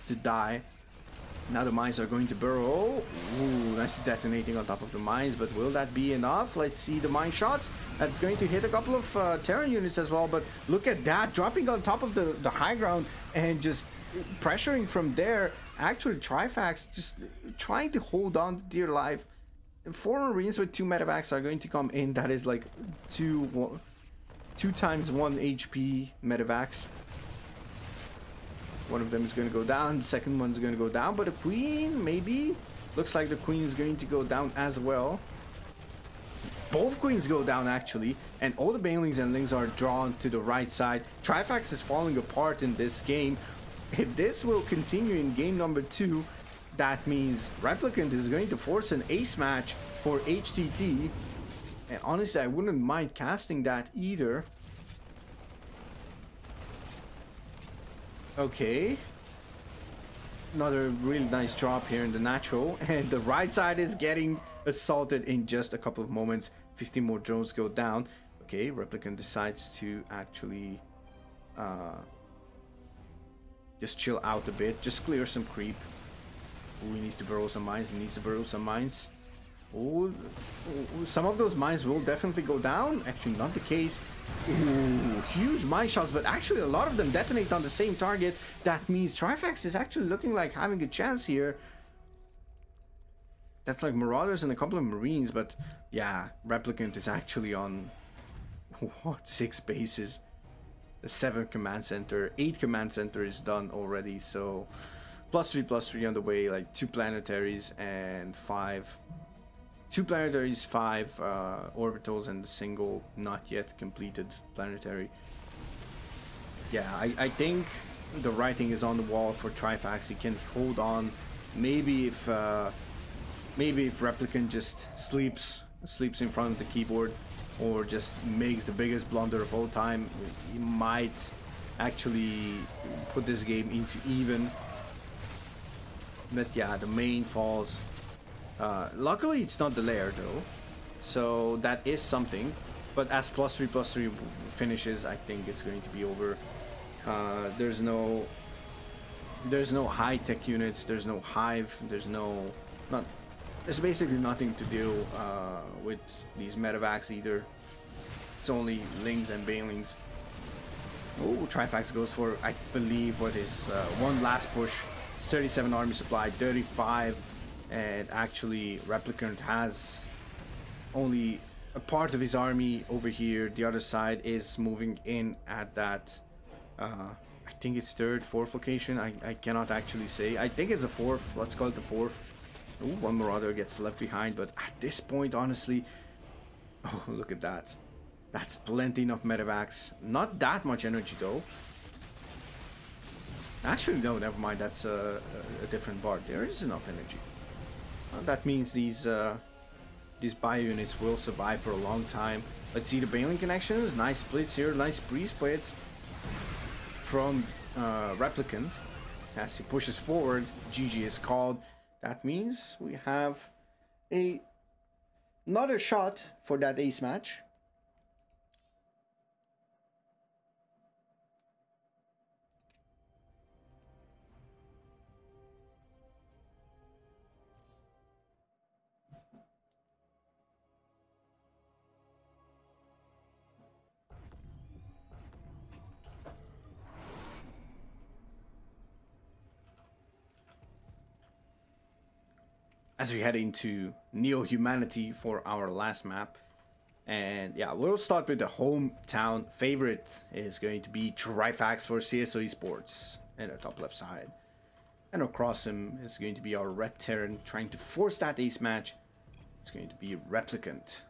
to die. Now the mines are going to burrow. Ooh, nice detonating on top of the mines, but will that be enough? Let's see the mine shots. That's going to hit a couple of Terran units as well, but look at that, dropping on top of the high ground and just pressuring from there. Actually, Trifax just trying to hold on to dear life. 4 Marines with 2 medevacs are going to come in. That is like 2 times 1 HP medevacs. One of them is going to go down, the second one's going to go down, but a queen, maybe? Looks like the queen is going to go down as well. Both queens go down actually, and all the banelings and lings are drawn to the right side. Trifax is falling apart in this game. If this will continue in game number 2, that means Replicant is going to force an ace match for HTT. And honestly, I wouldn't mind casting that either. Okay. Another really nice drop here in the natural. And the right side is getting assaulted in just a couple of moments. 15 more drones go down. Okay, Replicant decides to actually just chill out a bit. Just clear some creep. Ooh, he needs to burrow some mines. He needs to burrow some mines. Oh, some of those mines will definitely go down. Actually, not the case. Ooh, huge mine shots, but actually a lot of them detonate on the same target. That means Trifax is actually looking like having a chance here. That's like Marauders and a couple of Marines, but yeah, Replicant is actually on, what, 6 bases? The 7 command center, 8 command center is done already, so +3/+3 on the way, like 2 planetaries and 5. 2 planetaries, 5 orbitals, and a single not yet completed planetary. Yeah, I think the writing is on the wall for Trifax. He can hold on. Maybe if Replicant just sleeps in front of the keyboard, or just makes the biggest blunder of all time, he might actually put this game into even. But yeah, the main falls. Luckily it's not the lair though, so that is something. But as +3/+3 finishes, I think it's going to be over. There's no high-tech units, there's no hive, there's basically nothing to do with these medevacs either. It's only Lings and Banelings. Oh, Trifax goes for, I believe, what is one last push. It's 37 army supply, 35, and actually Replicant has only a part of his army over here. The other side is moving in at that, I think it's 3rd, 4th location. I cannot actually say. I think it's a 4th. Let's call it the 4th. Ooh, one Marauder gets left behind, but at this point, honestly, oh, look at that. That's plenty enough medevacs. Not that much energy though. Actually, no, never mind. That's a different part. There is enough energy. That means these bio units will survive for a long time. Let's see the Baneling connections. Nice splits here. Nice pre-splits from Replicant. As he pushes forward, GG is called. That means we have another shot for that ace match. As we head into Neo-Humanity for our last map. And yeah, we'll start with the hometown favorite. Is going to be Trifax for CSO Esports in the top left side. And across him is going to be our Red Terran trying to force that ace match. It's going to be Replicant.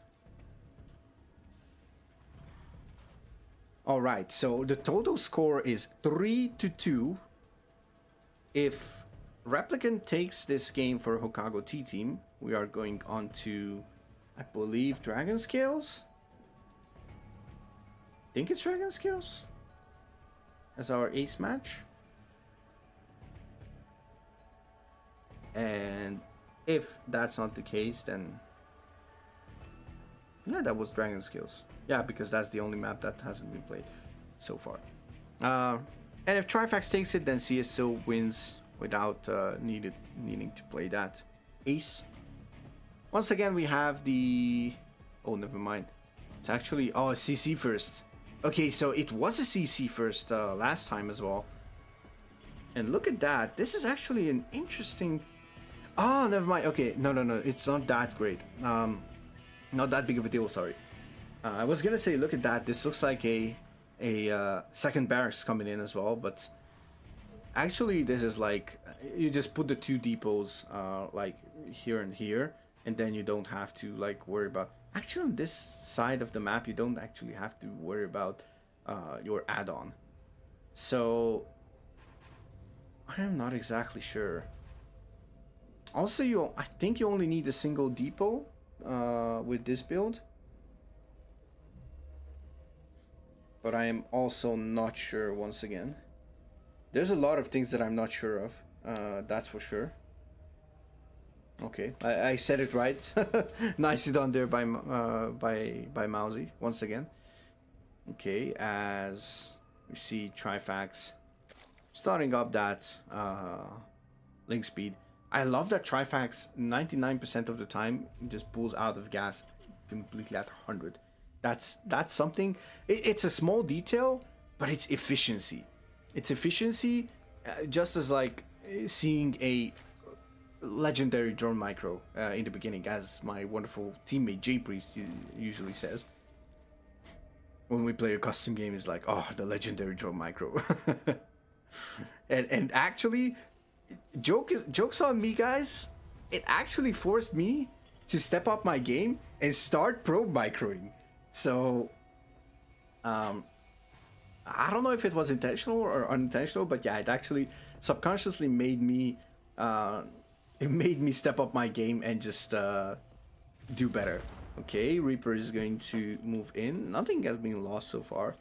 Alright, so the total score is 3-2. If Replicant takes this game for Houkago T team, we are going on to, I believe, Dragon Scales? I think it's Dragon Scales as our ace match. And if that's not the case, then yeah, that was Dragon Scales. Yeah, because that's the only map that hasn't been played so far. And if Trifax takes it, then CSO wins without needing to play that ace. Once again, we have the... Oh, never mind. It's actually... Oh, CC first. Okay, so it was a CC first last time as well. And look at that. This is actually an interesting... Oh, never mind. Okay, no. It's not that great. Not that big of a deal, sorry. I was gonna say, look at that. This looks like a second barracks coming in as well, but... Actually, this is like, you just put the 2 depots like here and here, and then you don't have to like worry about... Actually, on this side of the map, you don't actually have to worry about your add-on. So, I am not exactly sure. Also, I think you only need a single depot with this build. But I am also not sure once again. There's a lot of things that I'm not sure of, that's for sure. Okay, I said it right. Nicely done there by Mousy once again. Okay, as we see Trifax starting up that link speed. I love that Trifax 99% of the time just pulls out of gas completely at 100. That's something. It's a small detail, but it's efficiency. It's efficiency, just as like seeing a legendary drone micro in the beginning, as my wonderful teammate J Priest usually says. When we play a custom game, it's like, oh, the legendary drone micro. and actually, jokes on me, guys. It actually forced me to step up my game and start probe microing. So, I don't know if it was intentional or unintentional, but yeah, it actually subconsciously made me, step up my game and just do better. Okay, Reaper is going to move in. Nothing has been lost so far.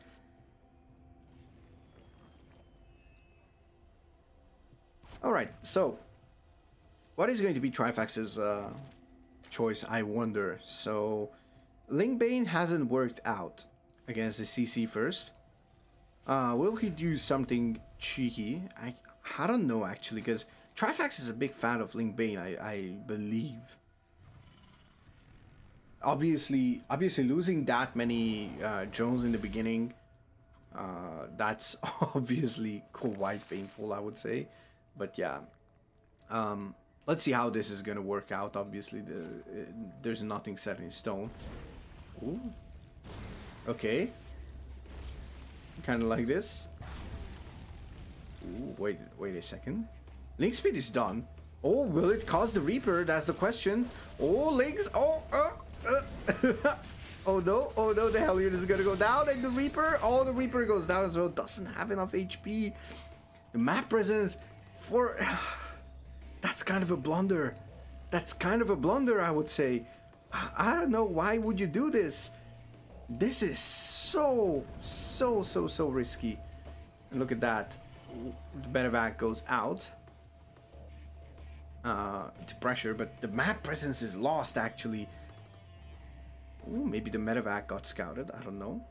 Alright, so what is going to be Trifax's choice, I wonder? So Lingbane hasn't worked out against the CC first. Will he do something cheeky? I don't know actually, because Trifax is a big fan of Lingbane, I believe. Obviously losing that many drones in the beginning, that's obviously quite painful, I would say. But yeah, let's see how this is gonna work out. Obviously, there's nothing set in stone. Ooh. Okay. Kind of like this. Ooh, wait a second. Link speed is done. Oh, will it cause the Reaper? That's the question. Oh, Links. Oh, oh no, the Hellion is gonna go down, and the Reaper. Oh, the Reaper goes down as well. Doesn't have enough HP. The map presence for. That's kind of a blunder. That's kind of a blunder, I would say. I don't know, why would you do this? This is so risky. And look at that. The medevac goes out to pressure, but the map presence is lost actually. Ooh, maybe the medevac got scouted, I don't know.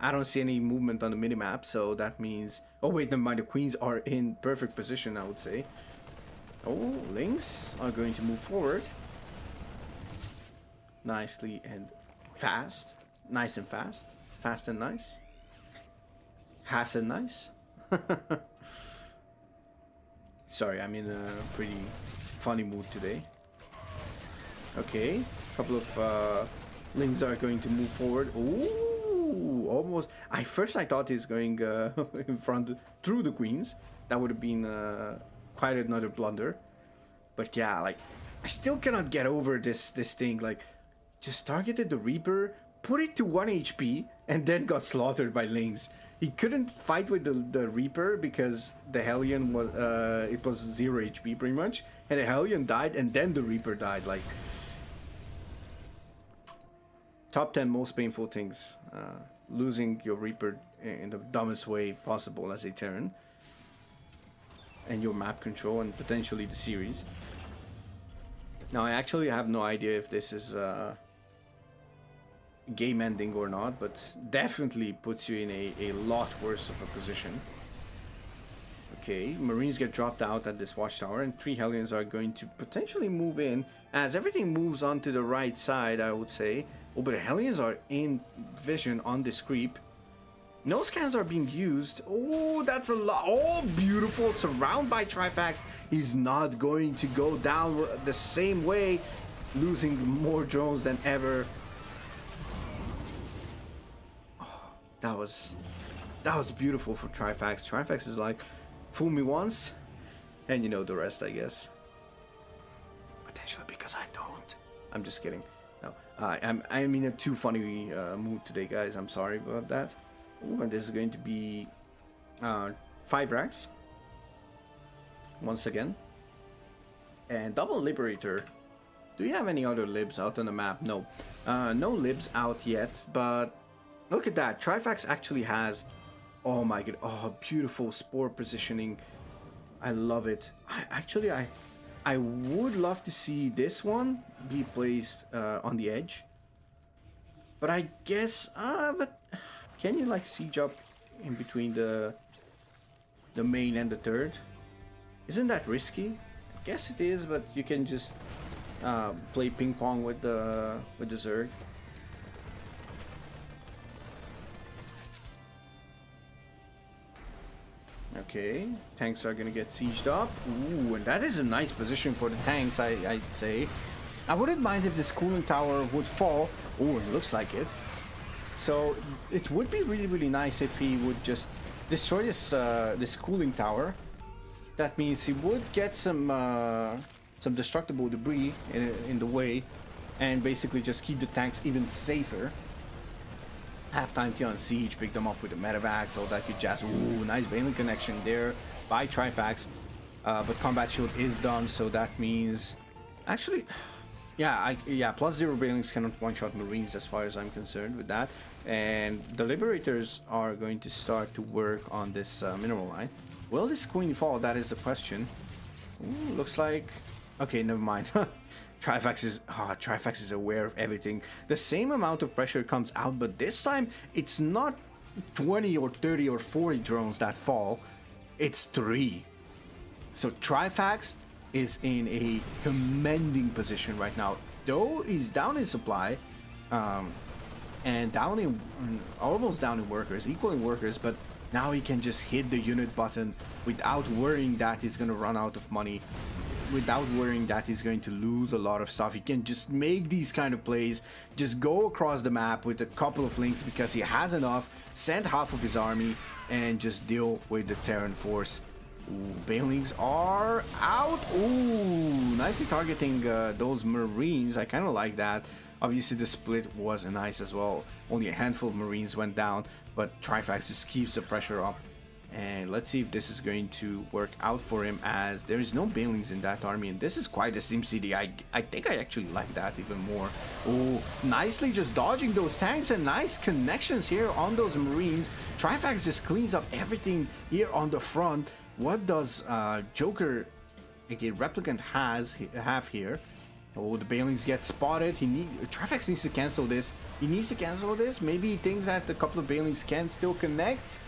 I don't see any movement on the minimap, so that means... Oh wait, never mind, the queens are in perfect position, I would say. Oh, Lynx are going to move forward. Nicely and fast. Nice and fast. Fast and nice. Has and nice. Sorry, I'm in a pretty funny mood today. Okay, a couple of Lynx are going to move forward. Ooh, almost. I thought he's going in front through the queens. That would have been quite another blunder. But yeah, like, I still cannot get over this thing. Like, just targeted the Reaper, put it to 1 HP, and then got slaughtered by Lynx. He couldn't fight with the Reaper because the Hellion was it was 0 HP pretty much, and the Hellion died, and then the Reaper died. Like, top 10 most painful things. Losing your Reaper in the dumbest way possible as a Terran, and your map control, and potentially the series. Now, I actually have no idea if this is game ending or not, but definitely puts you in a lot worse of a position. Okay, Marines get dropped out at this watchtower, and 3 Hellions are going to potentially move in as everything moves on to the right side, I would say. Oh, but the Hellions are in vision on this creep. No scans are being used. Oh, that's a lot. Oh, beautiful. Surround by Trifax. He's not going to go down the same way, losing more drones than ever. Oh, that was beautiful for Trifax. Trifax is like, fool me once, and you know the rest, I guess. Potentially because I don't. I'm just kidding. No, I'm in a too funny mood today, guys. I'm sorry about that. Ooh, and this is going to be 5 racks once again, and double Liberator. Do you have any other libs out on the map? No, no libs out yet. But look at that, Trifax actually has, oh my god, oh, beautiful spore positioning. I love it. I would love to see this one be placed on the edge, but I guess but can you like siege up in between the main and the third? Isn't that risky? guess it is, but you can just play ping pong with the Zerg. Okay, tanks are gonna get sieged up. Ooh, and that is a nice position for the tanks, I'd say. I wouldn't mind if this cooling tower would fall. Oh, it looks like it. So it would be really, really nice if he would just destroy this cooling tower. That means he would get some destructible debris in the way, and basically just keep the tanks even safer. Halftime kill on Siege, pick them up with a Medivacs, all that good jazz. Ooh, nice Baneling connection there by Trifax. But combat shield is done, so that means... Actually, yeah, +0 Banelings cannot one-shot Marines as far as I'm concerned with that. And the Liberators are going to start to work on this mineral line. Will this Queen fall? That is the question. Ooh, looks like... Okay, never mind. Trifax is aware of everything. The same amount of pressure comes out, but this time it's not 20 or 30 or 40 drones that fall. It's 3. So Trifax is in a commanding position right now. Though he's down in supply, and down in almost down in workers, equal in workers, but now he can just hit the unit button without worrying that he's gonna run out of money, without worrying that he's going to lose a lot of stuff. He can just make these kind of plays, just go across the map with a couple of links because he has enough, send half of his army, and just deal with the Terran force. Ooh, Banelings are out. Ooh, nicely targeting those Marines. I kind of like that. Obviously, the split was nice as well. Only a handful of Marines went down, but Trifax just keeps the pressure up. And let's see if this is going to work out for him, as there is no Banelings in that army, and this is quite a SimCity. I think I actually like that even more. Oh, nicely just dodging those tanks, and nice connections here on those Marines. Trifax just cleans up everything here on the front. What does Joker, aka Replicant, have here? Oh, the Banelings get spotted. Trifax needs to cancel this. He needs to cancel this. Maybe he thinks that a couple of Banelings can still connect.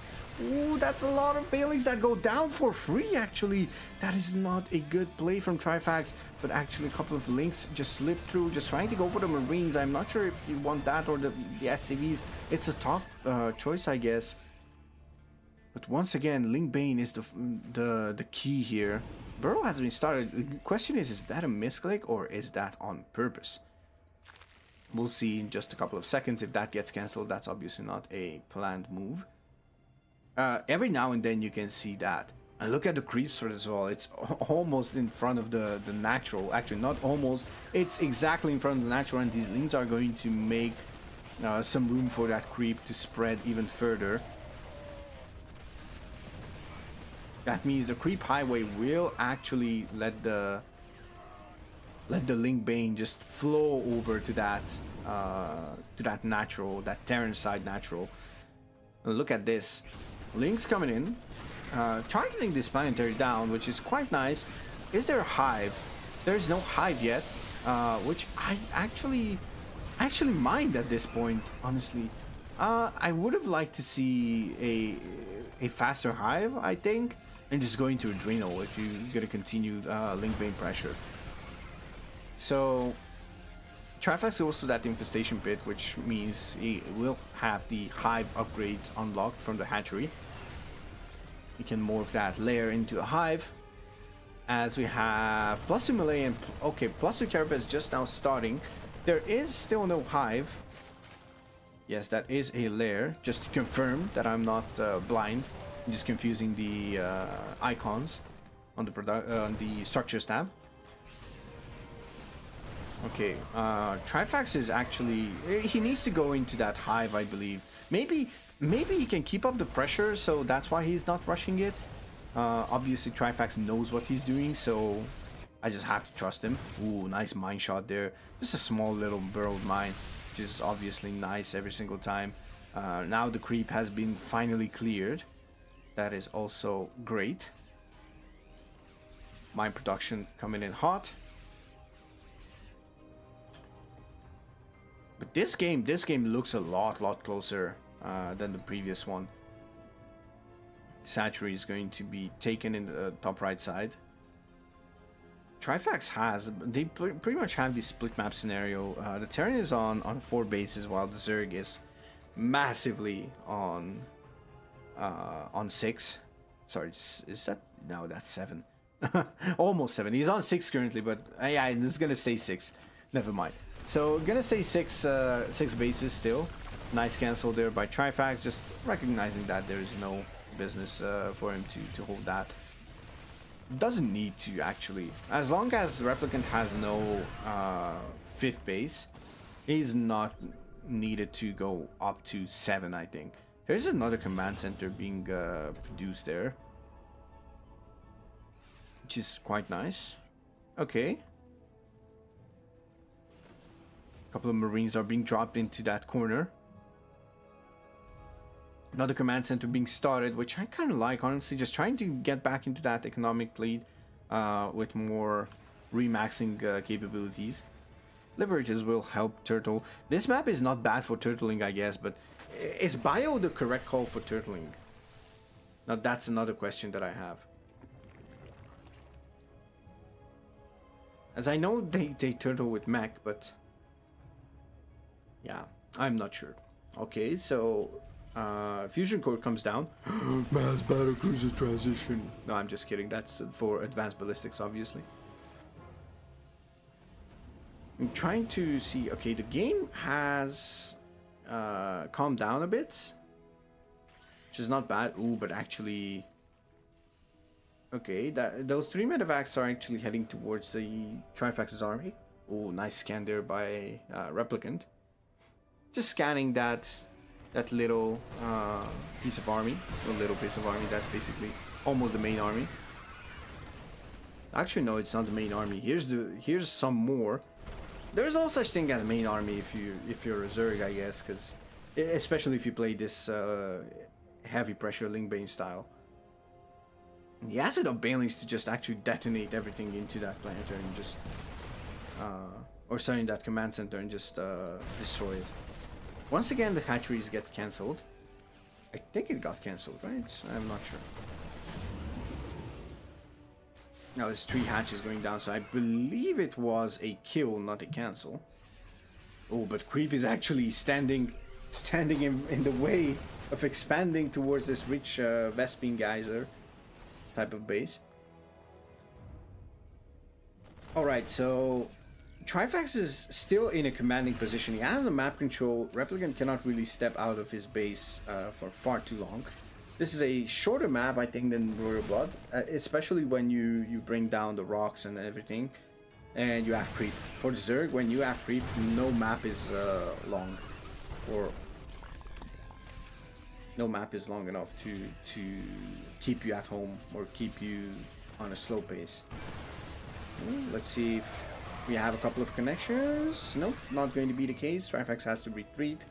Ooh, that's a lot of Banelings that go down for free, actually. That is not a good play from Trifax, but actually a couple of links just slipped through, just trying to go for the Marines. I'm not sure if you want that or the SCVs. It's a tough choice, I guess. But once again, Link Bane is the key here. Burrow has been started. The question is that a misclick or is that on purpose? We'll see in just a couple of seconds. If that gets cancelled, that's obviously not a planned move. Every now and then you can see that. And look at the creeps for as well. It's almost in front of the natural. Actually, not almost. It's exactly in front of the natural, and these links are going to make some room for that creep to spread even further. That means the creep highway will actually let the Link Bane just flow over to that natural, that Terran side natural. And look at this. Link's coming in, targeting this planetary down, which is quite nice. Is there a hive? There's no hive yet, which I actually mind at this point, honestly. I would have liked to see a faster hive, I think, and just going to Adrenal if you're gonna continue Link Bane pressure. So Trifax is also that infestation pit, which means he will have the hive upgrade unlocked from the hatchery. We can morph that layer into a hive, as we have plus 2 melee and okay, plus 2 carapace just now starting. There is still no hive. Yes, that is a layer, just to confirm that I'm not blind. I'm just confusing the icons on the structures tab. Okay, Trifax is actually... He needs to go into that hive, I believe. Maybe he can keep up the pressure, so that's why he's not rushing it. Obviously, Trifax knows what he's doing, so I just have to trust him. Ooh, nice mine shot there. Just a small little burrowed mine, which is obviously nice every single time. Now the creep has been finally cleared. That is also great. Mine production coming in hot. But this game looks a lot closer than the previous one. Satchery is going to be taken in the top right side. Trifax has, they pretty much have the split map scenario. The Terran is on 4 bases while the Zerg is massively on 6. Sorry, is that, no, that's 7. Almost 7. He's on 6 currently, but yeah, it's gonna stay 6. Never mind. So gonna say 6 bases still. Nice cancel there by Trifax, just recognizing that there is no business for him to hold that. Doesn't need to, actually. As long as Replicant has no 5th base, he's not needed to go up to 7, I think. There's another command center being produced there, which is quite nice. Okay. A couple of Marines are being dropped into that corner. Another command center being started, which I kind of like, honestly. Just trying to get back into that economic lead with more remaxing capabilities. Liberators will help Turtle. This map is not bad for turtling, I guess, but is bio the correct call for turtling? Now that's another question that I have. As I know they turtle with mech, but yeah, I'm not sure. Okay, so fusion core comes down. Mass battle cruiser transition. No, I'm just kidding. That's for advanced ballistics, obviously. I'm trying to see. Okay, the game has calmed down a bit, which is not bad. Ooh, but actually, okay, those 3 medevacs are actually heading towards the Trifax's army. Oh, nice scan there by Replicant. Just scanning that little piece of army, that's basically almost the main army. Actually, no, it's not the main army. Here's some more. There's no such thing as main army if you're a Zerg, I guess, because especially if you play this heavy pressure Lingbane style. The asset of Baneling is to just actually detonate everything into that planetary and just or sorry, that command center and just destroy it. Once again, the hatcheries get cancelled. I think it got cancelled, right? I'm not sure. Now there's 3 hatches going down, so I believe it was a kill, not a cancel. Oh, but Creep is actually standing in the way of expanding towards this rich Vespine geyser type of base. Alright, so Trifax is still in a commanding position. He has a map control. Replicant cannot really step out of his base for far too long. This is a shorter map, I think, than Royal Blood, especially when you bring down the rocks and everything, and you have creep. For the Zerg, when you have creep, no map is long, or no map is long enough to keep you at home or keep you on a slow pace. Let's see if we have a couple of connections. Nope, not going to be the case. Trifax has to retreat.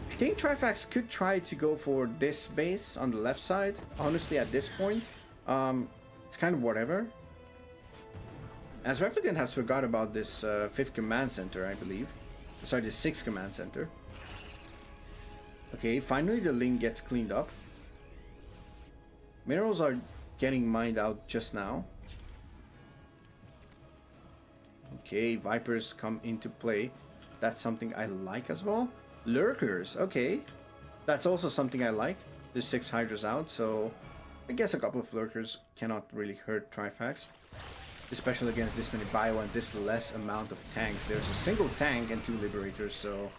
I think Trifax could try to go for this base on the left side. Honestly, at this point, it's kind of whatever. As Replicant has forgot about this 5th command center, I believe. Sorry, the 6th command center. Okay, finally the link gets cleaned up. Minerals are getting mined out just now. Okay, Vipers come into play. That's something I like as well. Lurkers, okay. That's also something I like. There's 6 Hydras out, so I guess a couple of Lurkers cannot really hurt Trifax. Especially against this many bio and this less amount of tanks. There's a single tank and 2 Liberators, so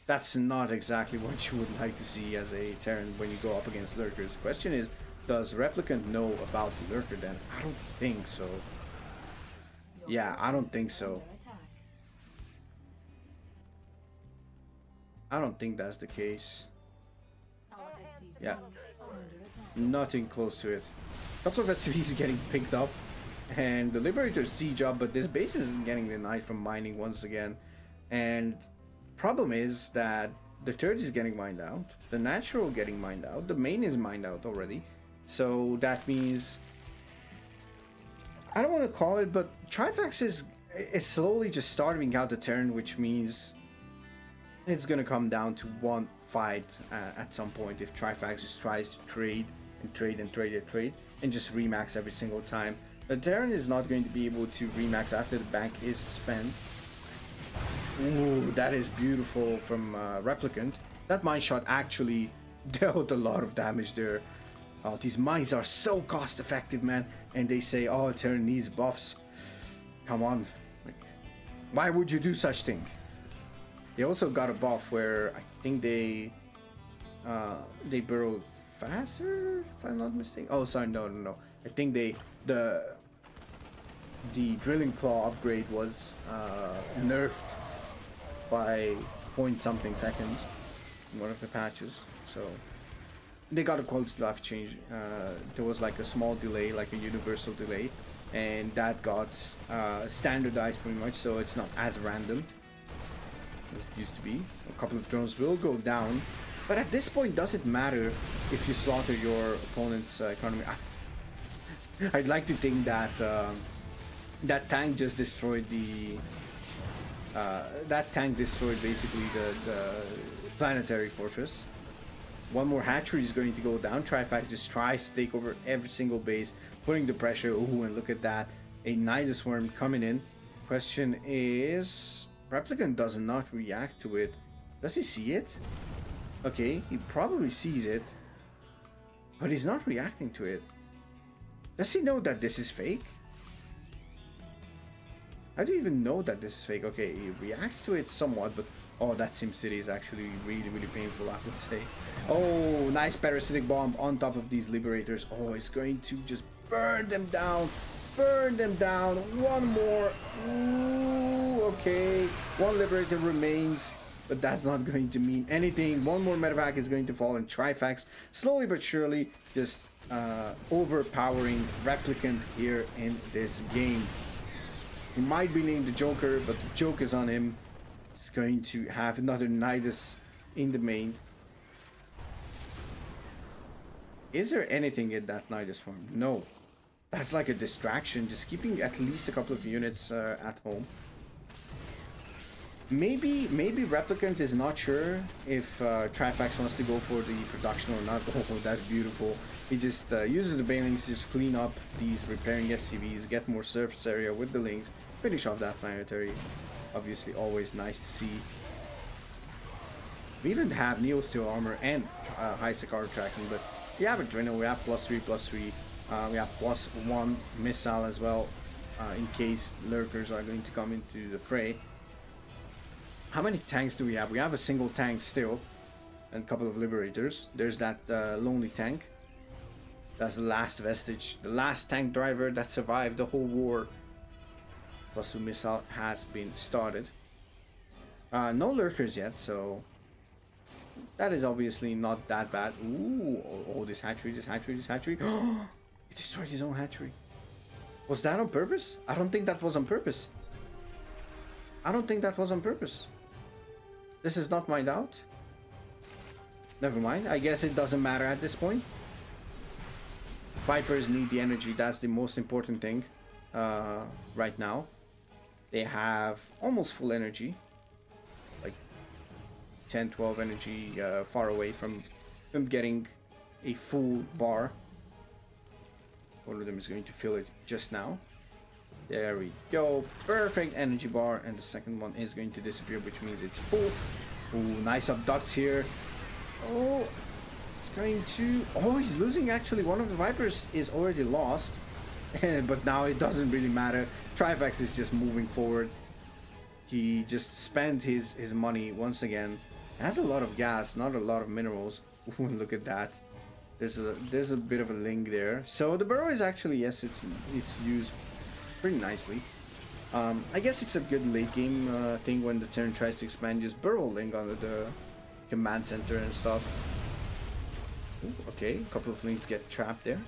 that's not exactly what you would like to see as a Terran when you go up against Lurkers. The question is, does Replicant know about the Lurker then? I don't think so. Yeah, I don't think so. I don't think that's the case. Yeah, nothing close to it. A couple of SCVs getting picked up, and the Liberator's siege up, but this base isn't getting denied from mining once again. And problem is that the third is getting mined out, the natural getting mined out, the main is mined out already. So that means, I don't want to call it, but Trifax is slowly just starving out the Terran, which means it's gonna come down to one fight at some point if Trifax just tries to trade and just remax every single time. The Terran is not going to be able to remax after the bank is spent. Ooh, that is beautiful from Replicant. That mine shot actually dealt a lot of damage there. Oh, these mines are so cost effective, man. And they say, oh, Terran needs buffs. Come on. Like, why would you do such thing? They also got a buff where I think they burrow faster, if I'm not mistaken. Oh, sorry, no. I think the drilling claw upgrade was nerfed by point something seconds in one of the patches, so they got a quality of life change. There was like a small delay, like a universal delay, and that got standardized pretty much, so it's not as random as it used to be. A couple of drones will go down, but at this point, does it matter if you slaughter your opponent's economy? I'd like to think that that tank just destroyed the that tank destroyed basically the planetary fortress. One more hatchery is going to go down. Trifax just tries to take over every single base, putting the pressure. Ooh, and look at that. A Nidus Worm coming in. Question is, Replicant does not react to it. Does he see it? Okay, he probably sees it, but he's not reacting to it. Does he know that this is fake? How do you even know that this is fake? Okay, he reacts to it somewhat, but oh, that SimCity is actually really, really painful, I would say. Oh, nice parasitic bomb on top of these liberators. Oh, it's going to just burn them down. Burn them down. One more. Ooh, okay. One liberator remains, but that's not going to mean anything. One more medevac is going to fall, and Trifax slowly but surely just overpowering Replicant here in this game. He might be named the Joker, but the joke is on him. He's going to have another Nidus in the main. Is there anything in that Nidus form? No. That's like a distraction, just keeping at least a couple of units at home. Maybe Replicant is not sure if Trifax wants to go for the production or not. Oh, that's beautiful. He just uses the Banelings to just clean up these repairing SCVs, get more surface area with the links, finish off that planetary. Obviously, always nice to see. We even have Neo Steel Armor and high Sicario tracking, but we have Adrenal, we have +3/+3, we have +1 missile as well, in case lurkers are going to come into the fray. How many tanks do we have? We have a single tank still, and a couple of liberators. There's that lonely tank. That's the last vestige, the last tank driver that survived the whole war. +2 missile has been started. No lurkers yet, so that is obviously not that bad. Ooh, oh, this hatchery. He destroyed his own hatchery. Was that on purpose? I don't think that was on purpose. This is not mined out. Never mind. I guess it doesn't matter at this point. Vipers need the energy. That's the most important thing right now. They have almost full energy. Like 10, 12 energy far away from getting a full bar. One of them is going to fill it just now. There we go. Perfect energy bar. And the second one is going to disappear, which means it's full. Ooh, nice abducts here. Oh, it's going to... Oh, he's losing actually. One of the Vipers is already lost. But now it doesn't really matter. Trifax is just moving forward. He just spent his money once again. Has a lot of gas, not a lot of minerals. Ooh, look at that. There's a bit of a link there. So the burrow is actually, yes, it's used pretty nicely. I guess it's a good late game thing when the turn tries to expand. Just burrow link under the command center and stuff. Ooh, okay, a couple of links get trapped there.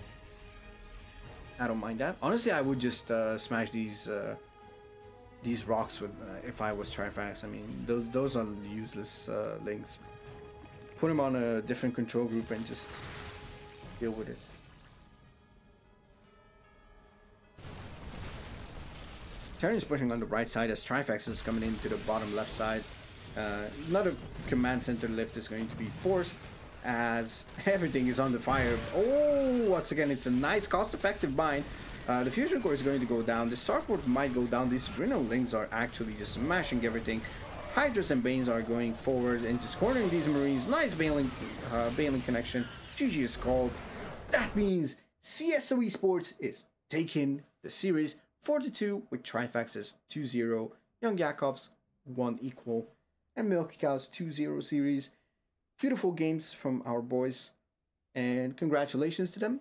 I don't mind that. Honestly, I would just smash these rocks with if I was Trifax. I mean, those are useless links. Put them on a different control group and just deal with it. Terran is pushing on the right side as Trifax is coming into the bottom left side. Another command center lift is going to be forced as everything is under fire. Oh, once again, it's a nice cost-effective bind. The fusion core is going to go down. The starport might go down. These Rhino Lings are actually just smashing everything. Hydras and Banes are going forward and just cornering these Marines. Nice bailing connection. GG is called. That means CSO Esports is taking the series 4-2 with Trifax's 2-0, Young Yakov's 1 equal, and Milky Cow's 2-0 series. Beautiful games from our boys, and congratulations to them.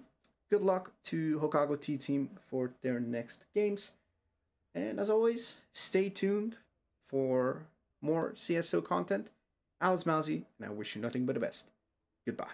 Good luck to Houkago T team for their next games. And as always, stay tuned for more CSO content. I was Mousy, and I wish you nothing but the best. Goodbye.